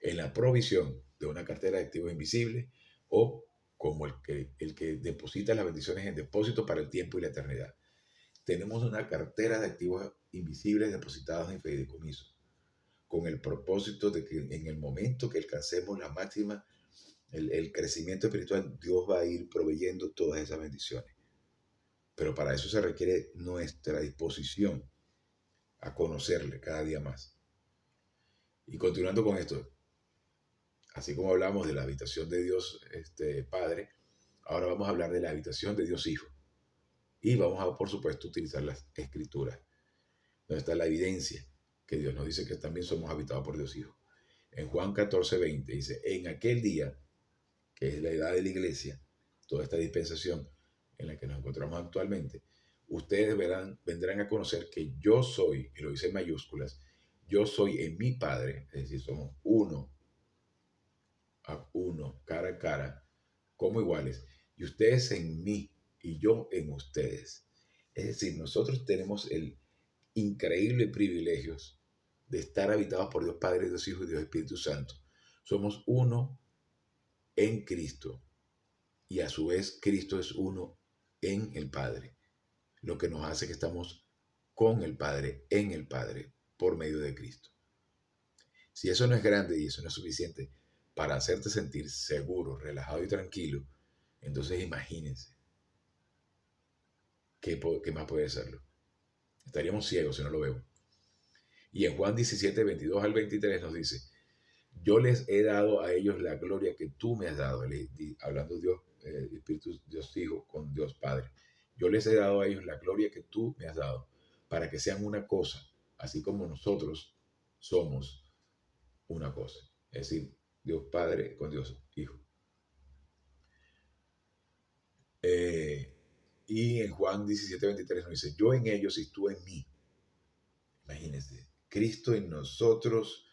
en la provisión de una cartera de activos invisibles o como el que deposita las bendiciones en depósito para el tiempo y la eternidad. Tenemos una cartera de activos invisibles depositados en fideicomiso, con el propósito de que en el momento que alcancemos la máxima, el crecimiento espiritual, Dios va a ir proveyendo todas esas bendiciones. Pero para eso se requiere nuestra disposición a conocerle cada día más. Y continuando con esto, así como hablamos de la habitación de Dios Padre, ahora vamos a hablar de la habitación de Dios Hijo. Y vamos a, por supuesto, utilizar las escrituras, donde está la evidencia que Dios nos dice que también somos habitados por Dios Hijo. En Juan 14:20 dice, en aquel día, que es la edad de la iglesia, toda esta dispensación en la que nos encontramos actualmente, ustedes vendrán a conocer que yo soy, y lo dice en mayúsculas, yo soy en mi Padre, es decir, somos uno a uno, cara a cara, como iguales, y ustedes en mí y yo en ustedes. Es decir, nosotros tenemos el increíble privilegio de estar habitados por Dios Padre, Dios Hijo y Dios Espíritu Santo. Somos uno en Cristo y a su vez Cristo es uno en el Padre, lo que nos hace que estamos con el Padre, en el Padre, por medio de Cristo. Si eso no es grande y eso no es suficiente para hacerte sentir seguro, relajado y tranquilo, entonces imagínense qué más puede serlo. Estaríamos ciegos si no lo vemos. Y en Juan 17, 22 al 23 nos dice, yo les he dado a ellos la gloria que tú me has dado, hablando Dios, Espíritu, Dios Hijo con Dios Padre. Yo les he dado a ellos la gloria que tú me has dado, para que sean una cosa, así como nosotros somos una cosa. Es decir, Dios Padre con Dios Hijo. Y en Juan 17, 23 nos dice, yo en ellos y tú en mí. Imagínense, Cristo en nosotros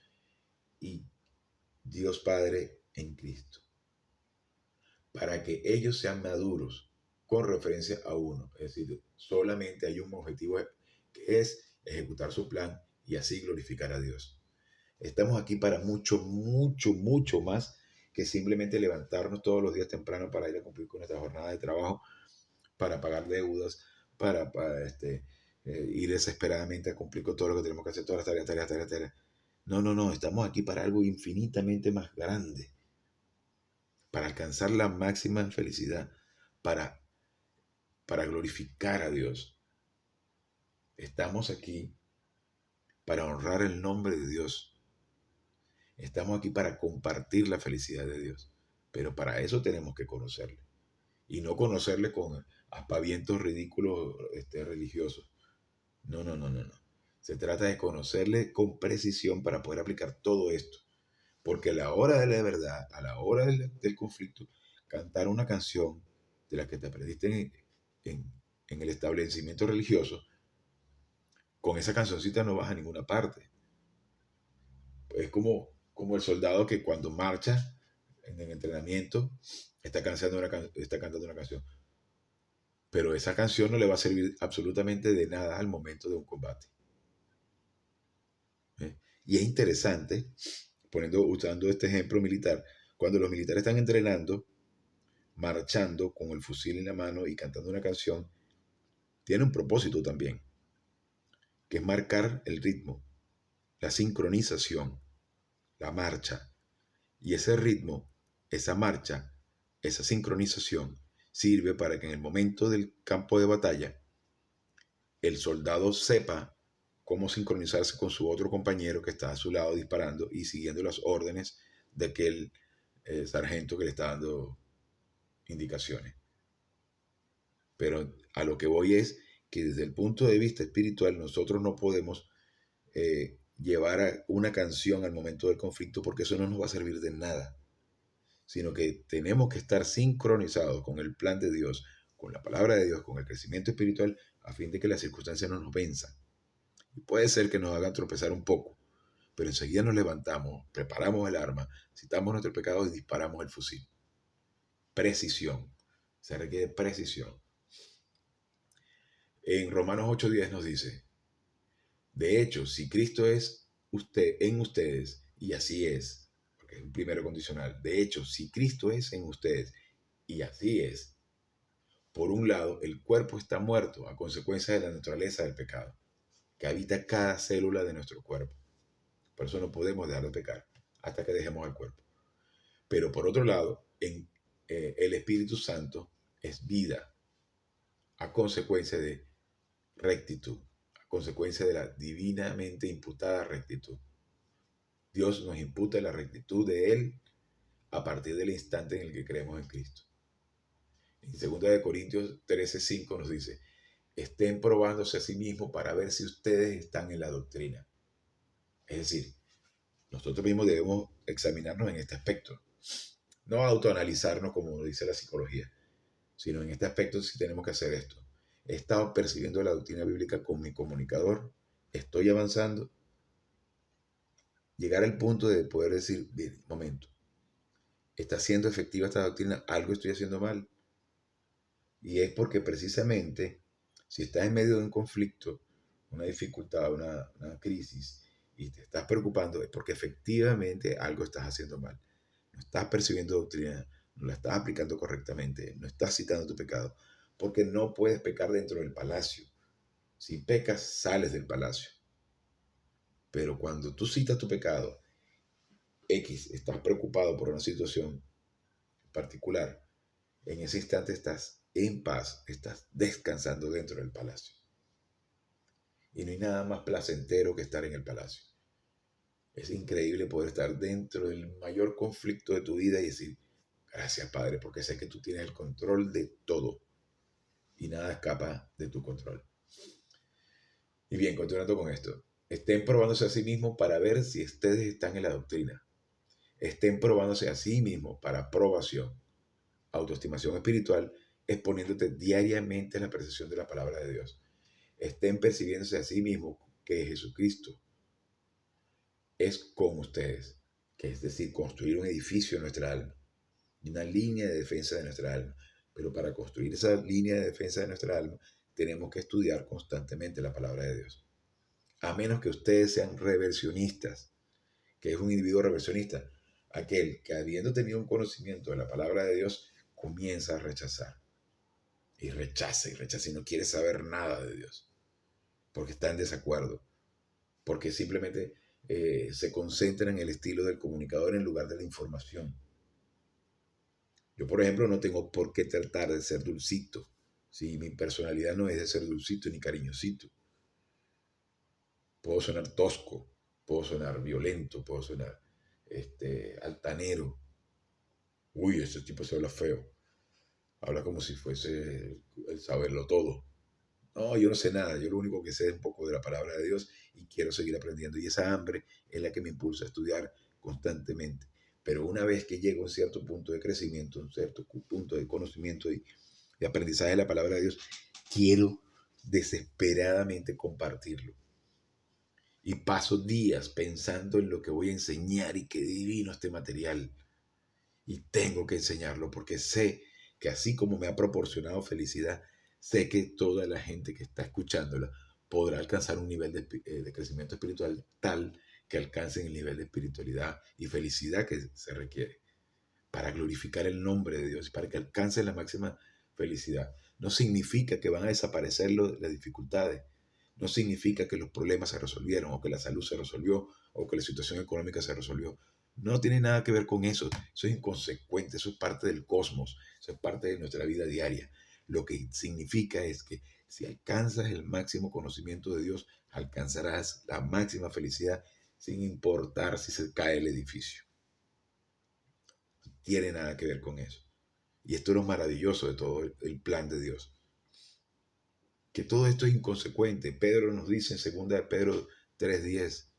y Dios Padre en Cristo. Para que ellos sean maduros con referencia a uno. Es decir, solamente hay un objetivo que es ejecutar su plan y así glorificar a Dios. Estamos aquí para mucho, mucho, mucho más que simplemente levantarnos todos los días temprano para ir a cumplir con nuestra jornada de trabajo, para pagar deudas, para ir desesperadamente a cumplir con todo lo que tenemos que hacer, todas las tareas. No, estamos aquí para algo infinitamente más grande, para alcanzar la máxima felicidad, para, para glorificar a Dios. Estamos aquí para honrar el nombre de Dios. Estamos aquí para compartir la felicidad de Dios. Pero para eso tenemos que conocerle. Y no conocerle con aspavientos ridículos religiosos. No. Se trata de conocerle con precisión para poder aplicar todo esto. Porque a la hora de la verdad, a la hora del conflicto, cantar una canción de la que te aprendiste en el establecimiento religioso, con esa cancioncita no vas a ninguna parte. Es como el soldado que cuando marcha en el entrenamiento está cantando una canción. Pero esa canción no le va a servir absolutamente de nada al momento de un combate. Y es interesante, usando este ejemplo militar, cuando los militares están entrenando, marchando con el fusil en la mano y cantando una canción, tiene un propósito también, que es marcar el ritmo, la sincronización, la marcha. Y ese ritmo, esa marcha, esa sincronización sirve para que en el momento del campo de batalla el soldado sepa cómo sincronizarse con su otro compañero que está a su lado disparando y siguiendo las órdenes de aquel sargento que le está dando indicaciones. Pero a lo que voy es que desde el punto de vista espiritual nosotros no podemos llevar una canción al momento del conflicto porque eso no nos va a servir de nada, sino que tenemos que estar sincronizados con el plan de Dios, con la palabra de Dios, con el crecimiento espiritual, a fin de que las circunstancias no nos venzan. Y puede ser que nos hagan tropezar un poco, pero enseguida nos levantamos, preparamos el arma, citamos nuestros pecados y disparamos el fusil. Precisión. Se requiere precisión. En Romanos 8:10 nos dice, de hecho, si Cristo es en ustedes, y así es, porque es un primero condicional, de hecho, si Cristo es en ustedes, y así es, por un lado, el cuerpo está muerto a consecuencia de la naturaleza del pecado, que habita cada célula de nuestro cuerpo. Por eso no podemos dejar de pecar hasta que dejemos el cuerpo. Pero por otro lado, el Espíritu Santo es vida a consecuencia de rectitud, a consecuencia de la divinamente imputada rectitud. Dios nos imputa la rectitud de Él a partir del instante en el que creemos en Cristo. En 2 Corintios 13:5 nos dice, estén probándose a sí mismos para ver si ustedes están en la doctrina. Es decir, nosotros mismos debemos examinarnos en este aspecto. No autoanalizarnos como dice la psicología, sino en este aspecto sí tenemos que hacer esto. He estado percibiendo la doctrina bíblica con mi comunicador, estoy avanzando, llegar al punto de poder decir, bien, momento, ¿está siendo efectiva esta doctrina? ¿Algo estoy haciendo mal? Y es porque precisamente, si estás en medio de un conflicto, una dificultad, una crisis, y te estás preocupando, es porque efectivamente algo estás haciendo mal. No estás percibiendo doctrina, no la estás aplicando correctamente, no estás citando tu pecado, porque no puedes pecar dentro del palacio. Si pecas, sales del palacio. Pero cuando tú citas tu pecado, X, estás preocupado por una situación particular, en ese instante estás en paz, estás descansando dentro del palacio. Y no hay nada más placentero que estar en el palacio. Es increíble poder estar dentro del mayor conflicto de tu vida y decir, gracias Padre, porque sé que tú tienes el control de todo y nada escapa de tu control. Y bien, continuando con esto, estén probándose a sí mismos para ver si ustedes están en la doctrina. Estén probándose a sí mismos para aprobación, autoestimación espiritual, exponiéndote diariamente a la percepción de la palabra de Dios. Estén percibiéndose a sí mismos que Jesucristo es con ustedes, que es decir, construir un edificio en nuestra alma, una línea de defensa de nuestra alma. Pero para construir esa línea de defensa de nuestra alma, tenemos que estudiar constantemente la palabra de Dios. A menos que ustedes sean reversionistas, que es un individuo reversionista, aquel que habiendo tenido un conocimiento de la palabra de Dios, comienza a rechazar. Y rechaza y no quiere saber nada de Dios, porque está en desacuerdo, porque simplemente se concentra en el estilo del comunicador en lugar de la información. Yo, por ejemplo, no tengo por qué tratar de ser dulcito, si mi personalidad no es de ser dulcito ni cariñosito. Puedo sonar tosco, puedo sonar violento, puedo sonar altanero. Uy, ese tipo se habla feo. Habla como si fuese el saberlo todo. No, yo no sé nada. Yo lo único que sé es un poco de la palabra de Dios y quiero seguir aprendiendo. Y esa hambre es la que me impulsa a estudiar constantemente. Pero una vez que llego a un cierto punto de crecimiento, un cierto punto de conocimiento y de aprendizaje de la palabra de Dios, quiero desesperadamente compartirlo. Y paso días pensando en lo que voy a enseñar y qué divino este material. Y tengo que enseñarlo porque sé que así como me ha proporcionado felicidad, sé que toda la gente que está escuchándola podrá alcanzar un nivel de crecimiento espiritual tal que alcancen el nivel de espiritualidad y felicidad que se requiere para glorificar el nombre de Dios y para que alcancen la máxima felicidad. No significa que van a desaparecer las dificultades, no significa que los problemas se resolvieron o que la salud se resolvió o que la situación económica se resolvió. No tiene nada que ver con eso. Eso es inconsecuente, eso es parte del cosmos, eso es parte de nuestra vida diaria. Lo que significa es que si alcanzas el máximo conocimiento de Dios, alcanzarás la máxima felicidad sin importar si se cae el edificio. No tiene nada que ver con eso. Y esto es lo maravilloso de todo el plan de Dios. Que todo esto es inconsecuente. Pedro nos dice en 2 de Pedro 3:10,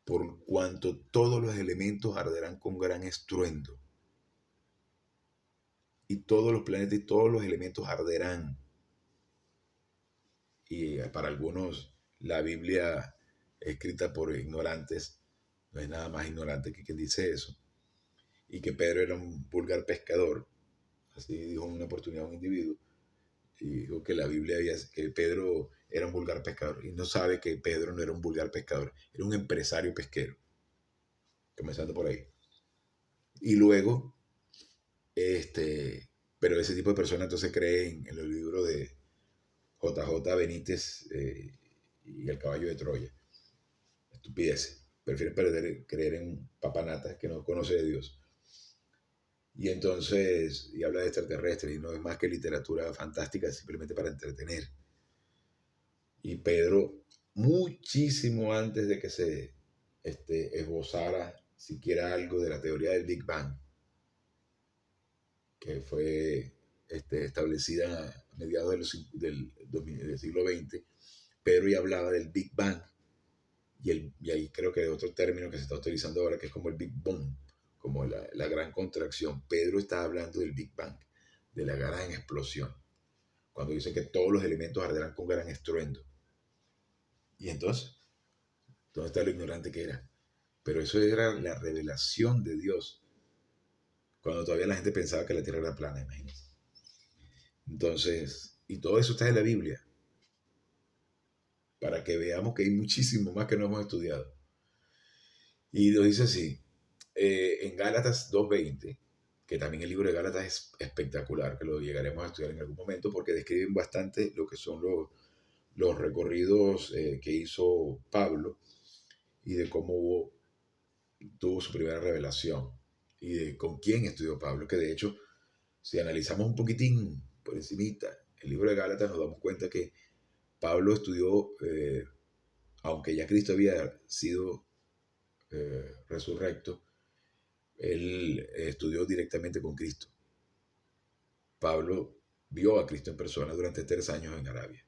por cuanto todos los elementos arderán con gran estruendo. Y todos los planetas y todos los elementos arderán. Y para algunos la Biblia escrita por ignorantes no es nada más ignorante que quien dice eso. Y que Pedro era un vulgar pescador. Así dijo en una oportunidad un individuo. Y dijo que la Biblia que Pedro era un vulgar pescador. Y no sabe que Pedro no era un vulgar pescador. Era un empresario pesquero. Comenzando por ahí. Y luego, pero ese tipo de personas entonces creen en los libros de JJ Benítez y El caballo de Troya. Estupideces. Prefieren creer en papanatas que no conoce de Dios. Y entonces, y habla de extraterrestres, y no es más que literatura fantástica, simplemente para entretener. Y Pedro, muchísimo antes de que se esbozara siquiera algo de la teoría del Big Bang, que fue establecida a mediados del siglo XX, Pedro ya hablaba del Big Bang. Y ahí creo que hay otro término que se está utilizando ahora, que es como el Big Boom, como la gran contracción. Pedro está hablando del Big Bang, de la gran explosión, cuando dice que todos los elementos arderán con gran estruendo. Y entonces, ¿dónde está lo ignorante que era? Pero eso era la revelación de Dios, cuando todavía la gente pensaba que la Tierra era plana, imagínense. Entonces, y todo eso está en la Biblia. para que veamos que hay muchísimo más que no hemos estudiado. Y lo dice así, en Gálatas 2:20, que también el libro de Gálatas es espectacular, que lo llegaremos a estudiar en algún momento, porque describen bastante lo que son los recorridos que hizo Pablo y de cómo tuvo su primera revelación y de con quién estudió Pablo, que de hecho, si analizamos un poquitín por encimita el libro de Gálatas, nos damos cuenta que Pablo estudió, aunque ya Cristo había sido resurrecto, él estudió directamente con Cristo. Pablo vio a Cristo en persona durante 3 años en Arabia.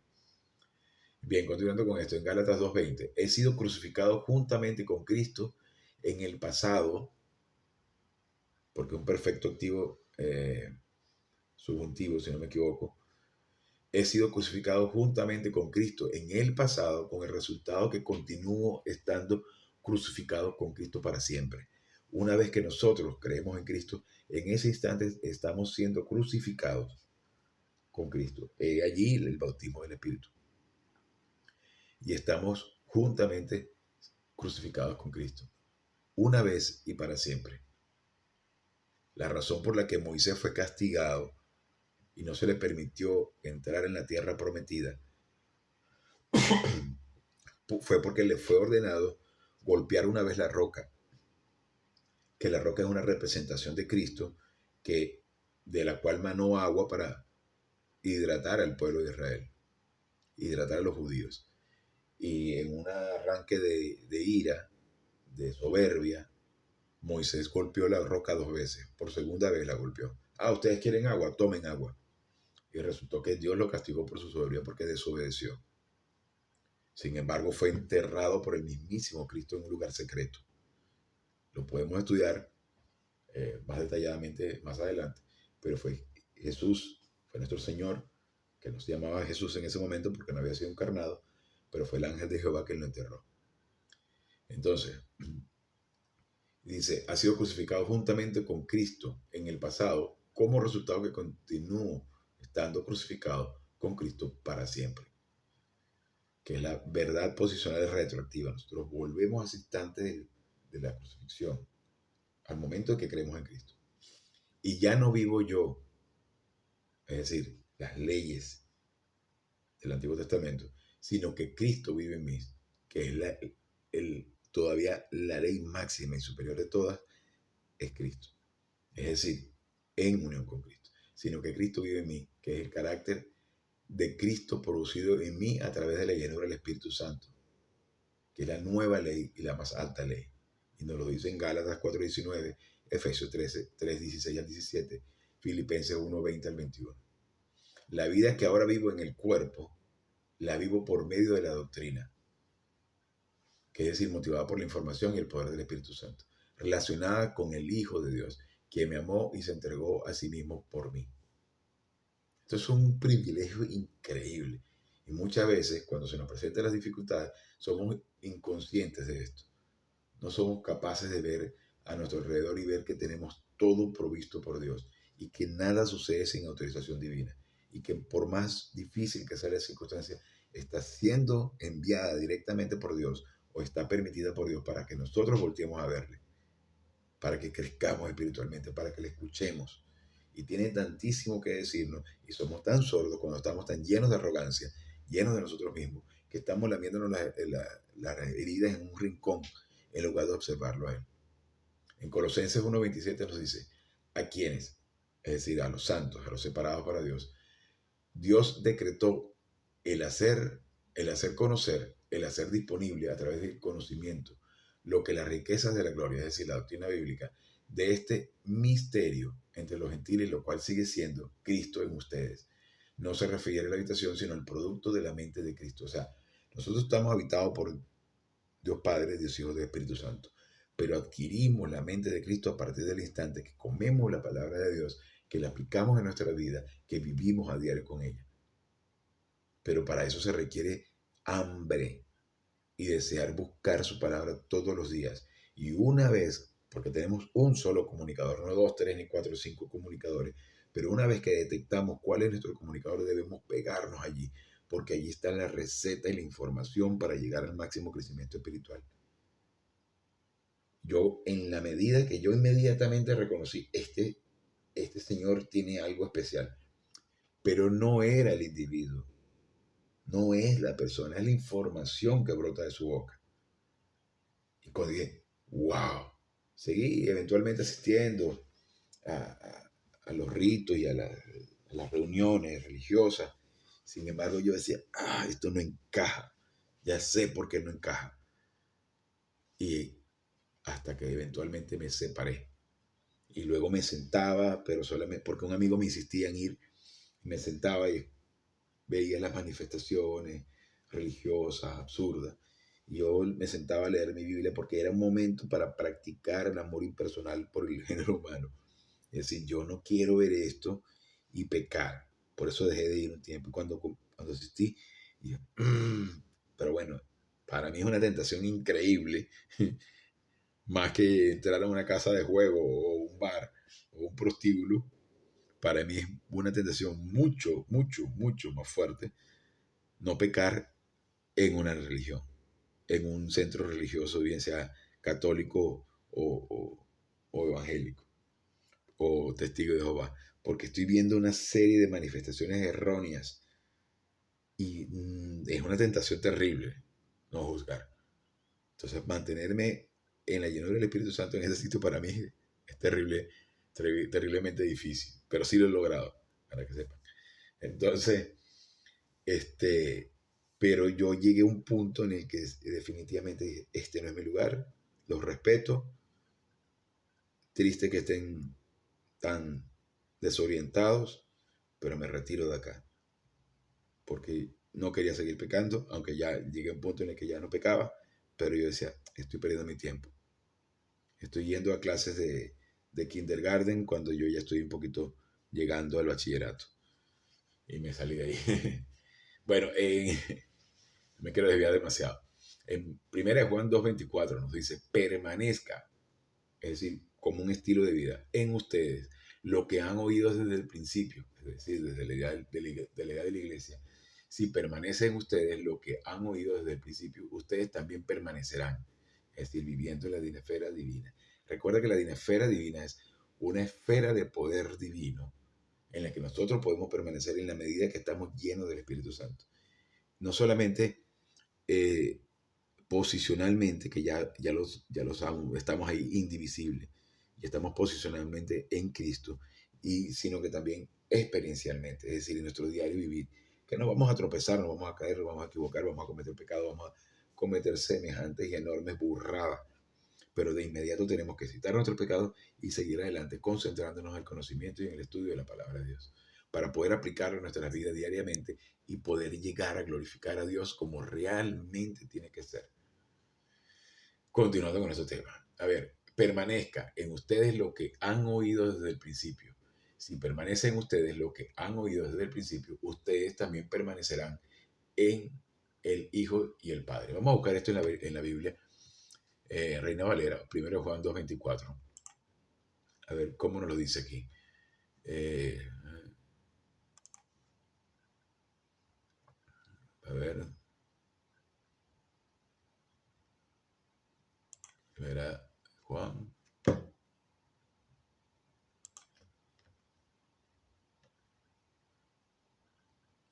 Bien, continuando con esto, en Gálatas 2:20, he sido crucificado juntamente con Cristo en el pasado, porque un perfecto activo subjuntivo, si no me equivoco, he sido crucificado juntamente con Cristo en el pasado, con el resultado que continúo estando crucificado con Cristo para siempre. Una vez que nosotros creemos en Cristo, en ese instante estamos siendo crucificados con Cristo. Allí el bautismo del Espíritu. Y estamos juntamente crucificados con Cristo. Una vez y para siempre. La razón por la que Moisés fue castigado y no se le permitió entrar en la tierra prometida fue porque le fue ordenado golpear una vez la roca, que la roca es una representación de Cristo, de la cual manó agua para hidratar al pueblo de Israel, hidratar a los judíos. Y en un arranque de ira, de soberbia, Moisés golpeó la roca 2 veces, por segunda vez la golpeó. ¿Ustedes quieren agua? Tomen agua. Y resultó que Dios lo castigó por su soberbia porque desobedeció. Sin embargo, fue enterrado por el mismísimo Cristo en un lugar secreto. Lo podemos estudiar más detalladamente más adelante, pero fue Jesús, fue nuestro Señor, que no se llamaba Jesús en ese momento porque no había sido encarnado, pero fue el ángel de Jehová que lo enterró. Entonces, dice, ha sido crucificado juntamente con Cristo en el pasado, como resultado que continúo estando crucificado con Cristo para siempre. Que es la verdad posicional retroactiva. Nosotros volvemos a ese instante de la crucifixión, al momento en que creemos en Cristo. Y ya no vivo yo, es decir, las leyes del Antiguo Testamento, sino que Cristo vive en mí, que es todavía la ley máxima y superior de todas, es Cristo. Es decir, en unión con Cristo, sino que Cristo vive en mí, que es el carácter de Cristo producido en mí a través de la llenura del Espíritu Santo, que es la nueva ley y la más alta ley. Y nos lo dice en Gálatas 4:19, Efesios 3:16 al 17, Filipenses 1:20 al 21. La vida que ahora vivo en el cuerpo, la vivo por medio de la doctrina, que es decir, motivada por la información y el poder del Espíritu Santo, relacionada con el Hijo de Dios, que me amó y se entregó a sí mismo por mí. Esto es un privilegio increíble. Y muchas veces, cuando se nos presentan las dificultades, somos inconscientes de esto. No somos capaces de ver a nuestro alrededor y ver que tenemos todo provisto por Dios y que nada sucede sin autorización divina. Y que por más difícil que sea la circunstancia, está siendo enviada directamente por Dios o está permitida por Dios para que nosotros volteemos a verle, para que crezcamos espiritualmente, para que le escuchemos. Y tiene tantísimo que decirnos y somos tan sordos cuando estamos tan llenos de arrogancia, llenos de nosotros mismos, que estamos lamiéndonos las heridas en un rincón en lugar de observarlo a Él. En Colosenses 1:27 nos dice, ¿a quiénes? Es decir, a los santos, a los separados para Dios. Dios decretó el hacer conocer, el hacer disponible a través del conocimiento, lo que las riquezas de la gloria, es decir, la doctrina bíblica, de este misterio entre los gentiles, lo cual sigue siendo Cristo en ustedes. No se refiere a la habitación, sino al producto de la mente de Cristo. O sea, nosotros estamos habitados por Dios Padre, Dios Hijo, Dios Espíritu Santo. Pero adquirimos la mente de Cristo a partir del instante que comemos la palabra de Dios, que la aplicamos en nuestra vida, que vivimos a diario con ella. Pero para eso se requiere hambre y desear buscar su palabra todos los días. Y una vez, porque tenemos un solo comunicador, no 2, 3, ni 4, 5 comunicadores, pero una vez que detectamos cuál es nuestro comunicador, debemos pegarnos allí, porque allí está la receta y la información para llegar al máximo crecimiento espiritual. Yo, en la medida que yo inmediatamente reconocí, este señor tiene algo especial, pero no era el individuo, no es la persona, es la información que brota de su boca. Y cuando dije, wow, seguí eventualmente asistiendo a los ritos y a las reuniones religiosas. Sin embargo, yo decía, esto no encaja, ya sé por qué no encaja. Y hasta que eventualmente me separé. Y luego me sentaba, pero solamente porque un amigo me insistía en ir, y me sentaba y veía las manifestaciones religiosas, absurdas. Y yo me sentaba a leer mi Biblia porque era un momento para practicar el amor impersonal por el género humano. Es decir, yo no quiero ver esto y pecar. Por eso dejé de ir un tiempo. Cuando asistí, dije, pero bueno, para mí es una tentación increíble, más que entrar a una casa de juego o un bar o un prostíbulo. Para mí es una tentación mucho, mucho, mucho más fuerte no pecar en una religión, en un centro religioso, bien sea católico o evangélico o testigo de Jehová, porque estoy viendo una serie de manifestaciones erróneas y es una tentación terrible no juzgar. Entonces, mantenerme en la llenura del Espíritu Santo en ese sitio para mí es terriblemente difícil, pero sí lo he logrado, para que sepan. Entonces, pero yo llegué a un punto en el que definitivamente dije, este no es mi lugar, los respeto, triste que estén tan desorientados, pero me retiro de acá, porque no quería seguir pecando, aunque ya llegué a un punto en el que ya no pecaba, pero yo decía, estoy perdiendo mi tiempo. Estoy yendo a clases de kindergarten cuando yo ya estoy un poquito llegando al bachillerato. Y me salí de ahí. Bueno, me quiero desviar demasiado. En 1 Juan 2:24 nos dice, permanezca, es decir, como un estilo de vida en ustedes, lo que han oído desde el principio, es decir, desde la edad de la iglesia. Si permanece en ustedes lo que han oído desde el principio, ustedes también permanecerán, es decir, viviendo en la dinasfera divina. Recuerda que la dinasfera divina es una esfera de poder divino en la que nosotros podemos permanecer en la medida que estamos llenos del Espíritu Santo. No solamente posicionalmente, que ya estamos ahí indivisibles, y estamos posicionalmente en Cristo, sino que también experiencialmente, es decir, en nuestro diario vivir, que nos vamos a tropezar, nos vamos a caer, nos vamos a equivocar, vamos a cometer pecado, vamos a cometer semejantes y enormes burradas, pero de inmediato tenemos que citar nuestros pecados y seguir adelante, concentrándonos en el conocimiento y en el estudio de la palabra de Dios, para poder aplicarlo en nuestra vida diariamente y poder llegar a glorificar a Dios como realmente tiene que ser. Continuando con este tema. A ver, permanezca en ustedes lo que han oído desde el principio. Si permanece en ustedes lo que han oído desde el principio, ustedes también permanecerán en el Hijo y el Padre. Vamos a buscar esto en la Biblia. Reina Valera, 1 Juan 2:24. A ver cómo nos lo dice aquí. A ver. Primera Juan.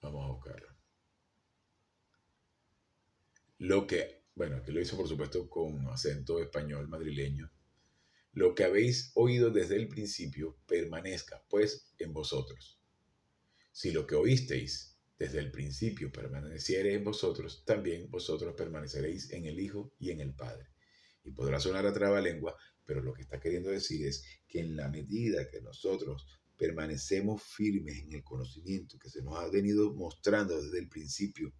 Vamos a buscarlo. Que lo hizo por supuesto con acento español madrileño. Lo que habéis oído desde el principio permanezca, pues, en vosotros. Si lo que oísteis desde el principio permaneciere en vosotros, también vosotros permaneceréis en el Hijo y en el Padre. Y podrá sonar a trabalengua, pero lo que está queriendo decir es que en la medida que nosotros permanecemos firmes en el conocimiento que se nos ha venido mostrando desde el principio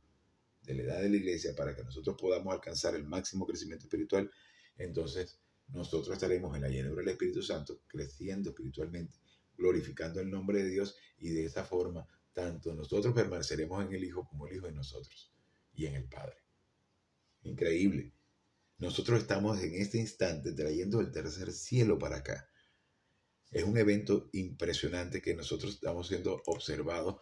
de la edad de la iglesia para que nosotros podamos alcanzar el máximo crecimiento espiritual, entonces nosotros estaremos en la llenura del Espíritu Santo, creciendo espiritualmente, glorificando el nombre de Dios, y de esa forma tanto nosotros permaneceremos en el Hijo como el Hijo en nosotros y en el Padre. Increíble. Nosotros estamos en este instante trayendo el tercer cielo para acá. Es un evento impresionante que nosotros estamos siendo observados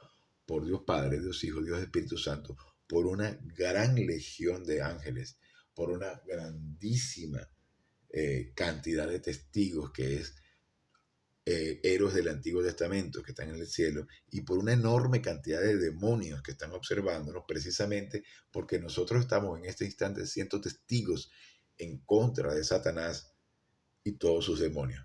por Dios Padre, Dios Hijo, Dios Espíritu Santo, por una gran legión de ángeles, por una grandísima cantidad de testigos que es héroes del Antiguo Testamento que están en el cielo y por una enorme cantidad de demonios que están observándonos precisamente porque nosotros estamos en este instante siendo testigos en contra de Satanás y todos sus demonios.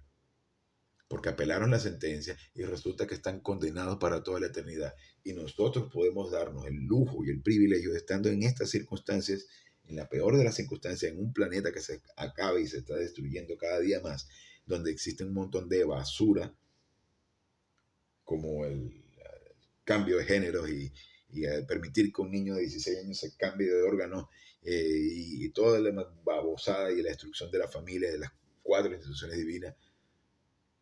Porque apelaron la sentencia y resulta que están condenados para toda la eternidad. Y nosotros podemos darnos el lujo y el privilegio de estando en estas circunstancias, en la peor de las circunstancias, en un planeta que se acaba y se está destruyendo cada día más, donde existe un montón de basura, como el cambio de géneros y permitir que un niño de 16 años se cambie de órgano y toda la babosada y la destrucción de la familia, de las 4 instituciones divinas,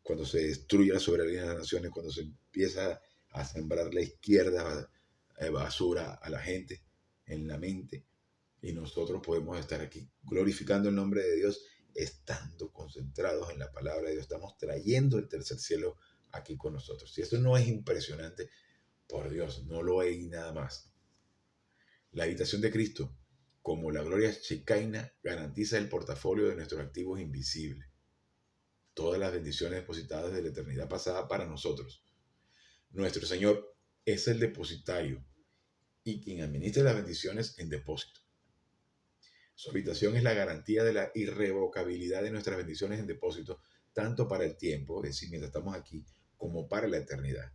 cuando se destruye la soberanía de las naciones, cuando se empieza a sembrar la izquierda basura a la gente en la mente, y nosotros podemos estar aquí glorificando el nombre de Dios, estando concentrados en la palabra de Dios. Estamos trayendo el tercer cielo aquí con nosotros. Si eso no es impresionante, por Dios, no lo hay nada más. La habitación de Cristo, como la gloria Shekinah, garantiza el portafolio de nuestros activos invisibles. Todas las bendiciones depositadas de la eternidad pasada para nosotros. Nuestro Señor es el depositario y quien administra las bendiciones en depósito. Su habitación es la garantía de la irrevocabilidad de nuestras bendiciones en depósito, tanto para el tiempo, es decir, mientras estamos aquí, como para la eternidad.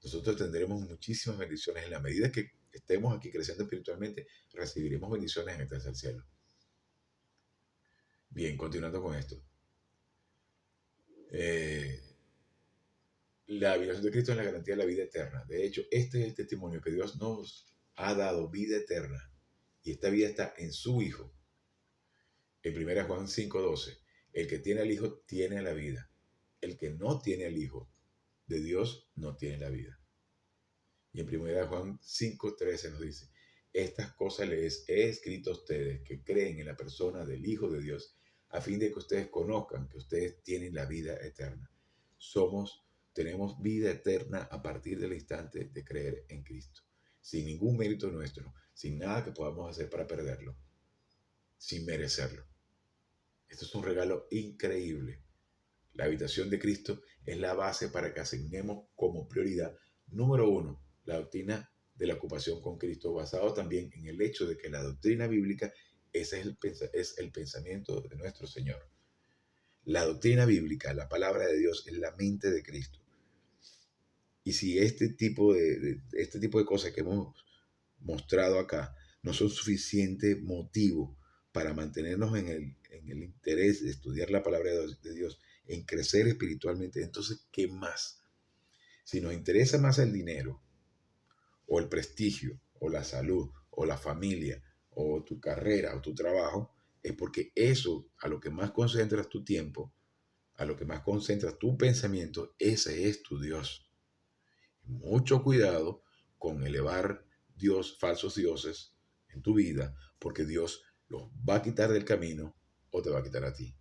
Nosotros tendremos muchísimas bendiciones. En la medida que estemos aquí creciendo espiritualmente, recibiremos bendiciones en el tercer cielo. Bien, continuando con esto. La habitación de Cristo es la garantía de la vida eterna. De hecho, este es el testimonio que Dios nos ha dado, vida eterna. Y esta vida está en su Hijo. En 1 Juan 5:12, el que tiene al Hijo tiene la vida. El que no tiene al Hijo de Dios no tiene la vida. Y en 1 Juan 5:13 nos dice, estas cosas les he escrito a ustedes que creen en la persona del Hijo de Dios, a fin de que ustedes conozcan que ustedes tienen la vida eterna. Tenemos vida eterna a partir del instante de creer en Cristo, sin ningún mérito nuestro, sin nada que podamos hacer para perderlo, sin merecerlo. Esto es un regalo increíble. La habitación de Cristo es la base para que asignemos como prioridad número 1 la doctrina de la ocupación con Cristo, basado también en el hecho de que la doctrina bíblica ese es el pensamiento de nuestro Señor. La doctrina bíblica, la palabra de Dios, es la mente de Cristo. Y si este tipo de cosas que hemos mostrado acá no son suficiente motivo para mantenernos en el interés de estudiar la palabra de Dios, en crecer espiritualmente, entonces, ¿qué más? Si nos interesa más el dinero, o el prestigio, o la salud, o la familia, o tu carrera, o tu trabajo, es porque eso, a lo que más concentras tu tiempo, a lo que más concentras tu pensamiento, ese es tu Dios. Mucho cuidado con elevar falsos dioses en tu vida, porque Dios los va a quitar del camino o te va a quitar a ti.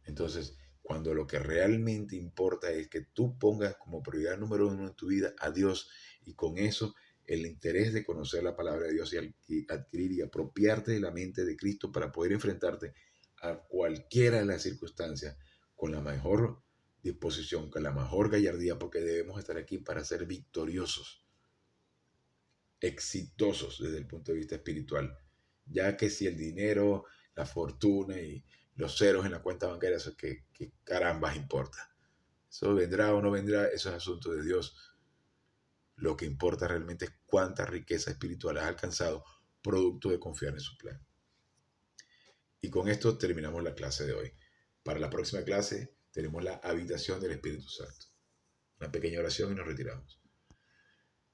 Entonces, cuando lo que realmente importa es que tú pongas como prioridad número 1 en tu vida a Dios y con eso el interés de conocer la palabra de Dios y adquirir y apropiarte de la mente de Cristo para poder enfrentarte a cualquiera de las circunstancias con la mejor disposición, con la mejor gallardía, porque debemos estar aquí para ser victoriosos, exitosos desde el punto de vista espiritual, ya que si el dinero, la fortuna y los ceros en la cuenta bancaria, eso que carambas importa. Eso vendrá o no vendrá, eso es asunto de Dios. Lo que importa realmente es cuánta riqueza espiritual has alcanzado producto de confiar en su plan. Y con esto terminamos la clase de hoy. Para la próxima clase tenemos la habitación del Espíritu Santo. Una pequeña oración y nos retiramos.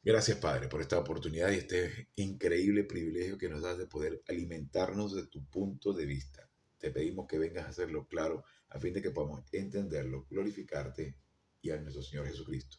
Gracias, Padre, por esta oportunidad y este increíble privilegio que nos das de poder alimentarnos de tu punto de vista. Te pedimos que vengas a hacerlo claro a fin de que podamos entenderlo, glorificarte y a nuestro Señor Jesucristo.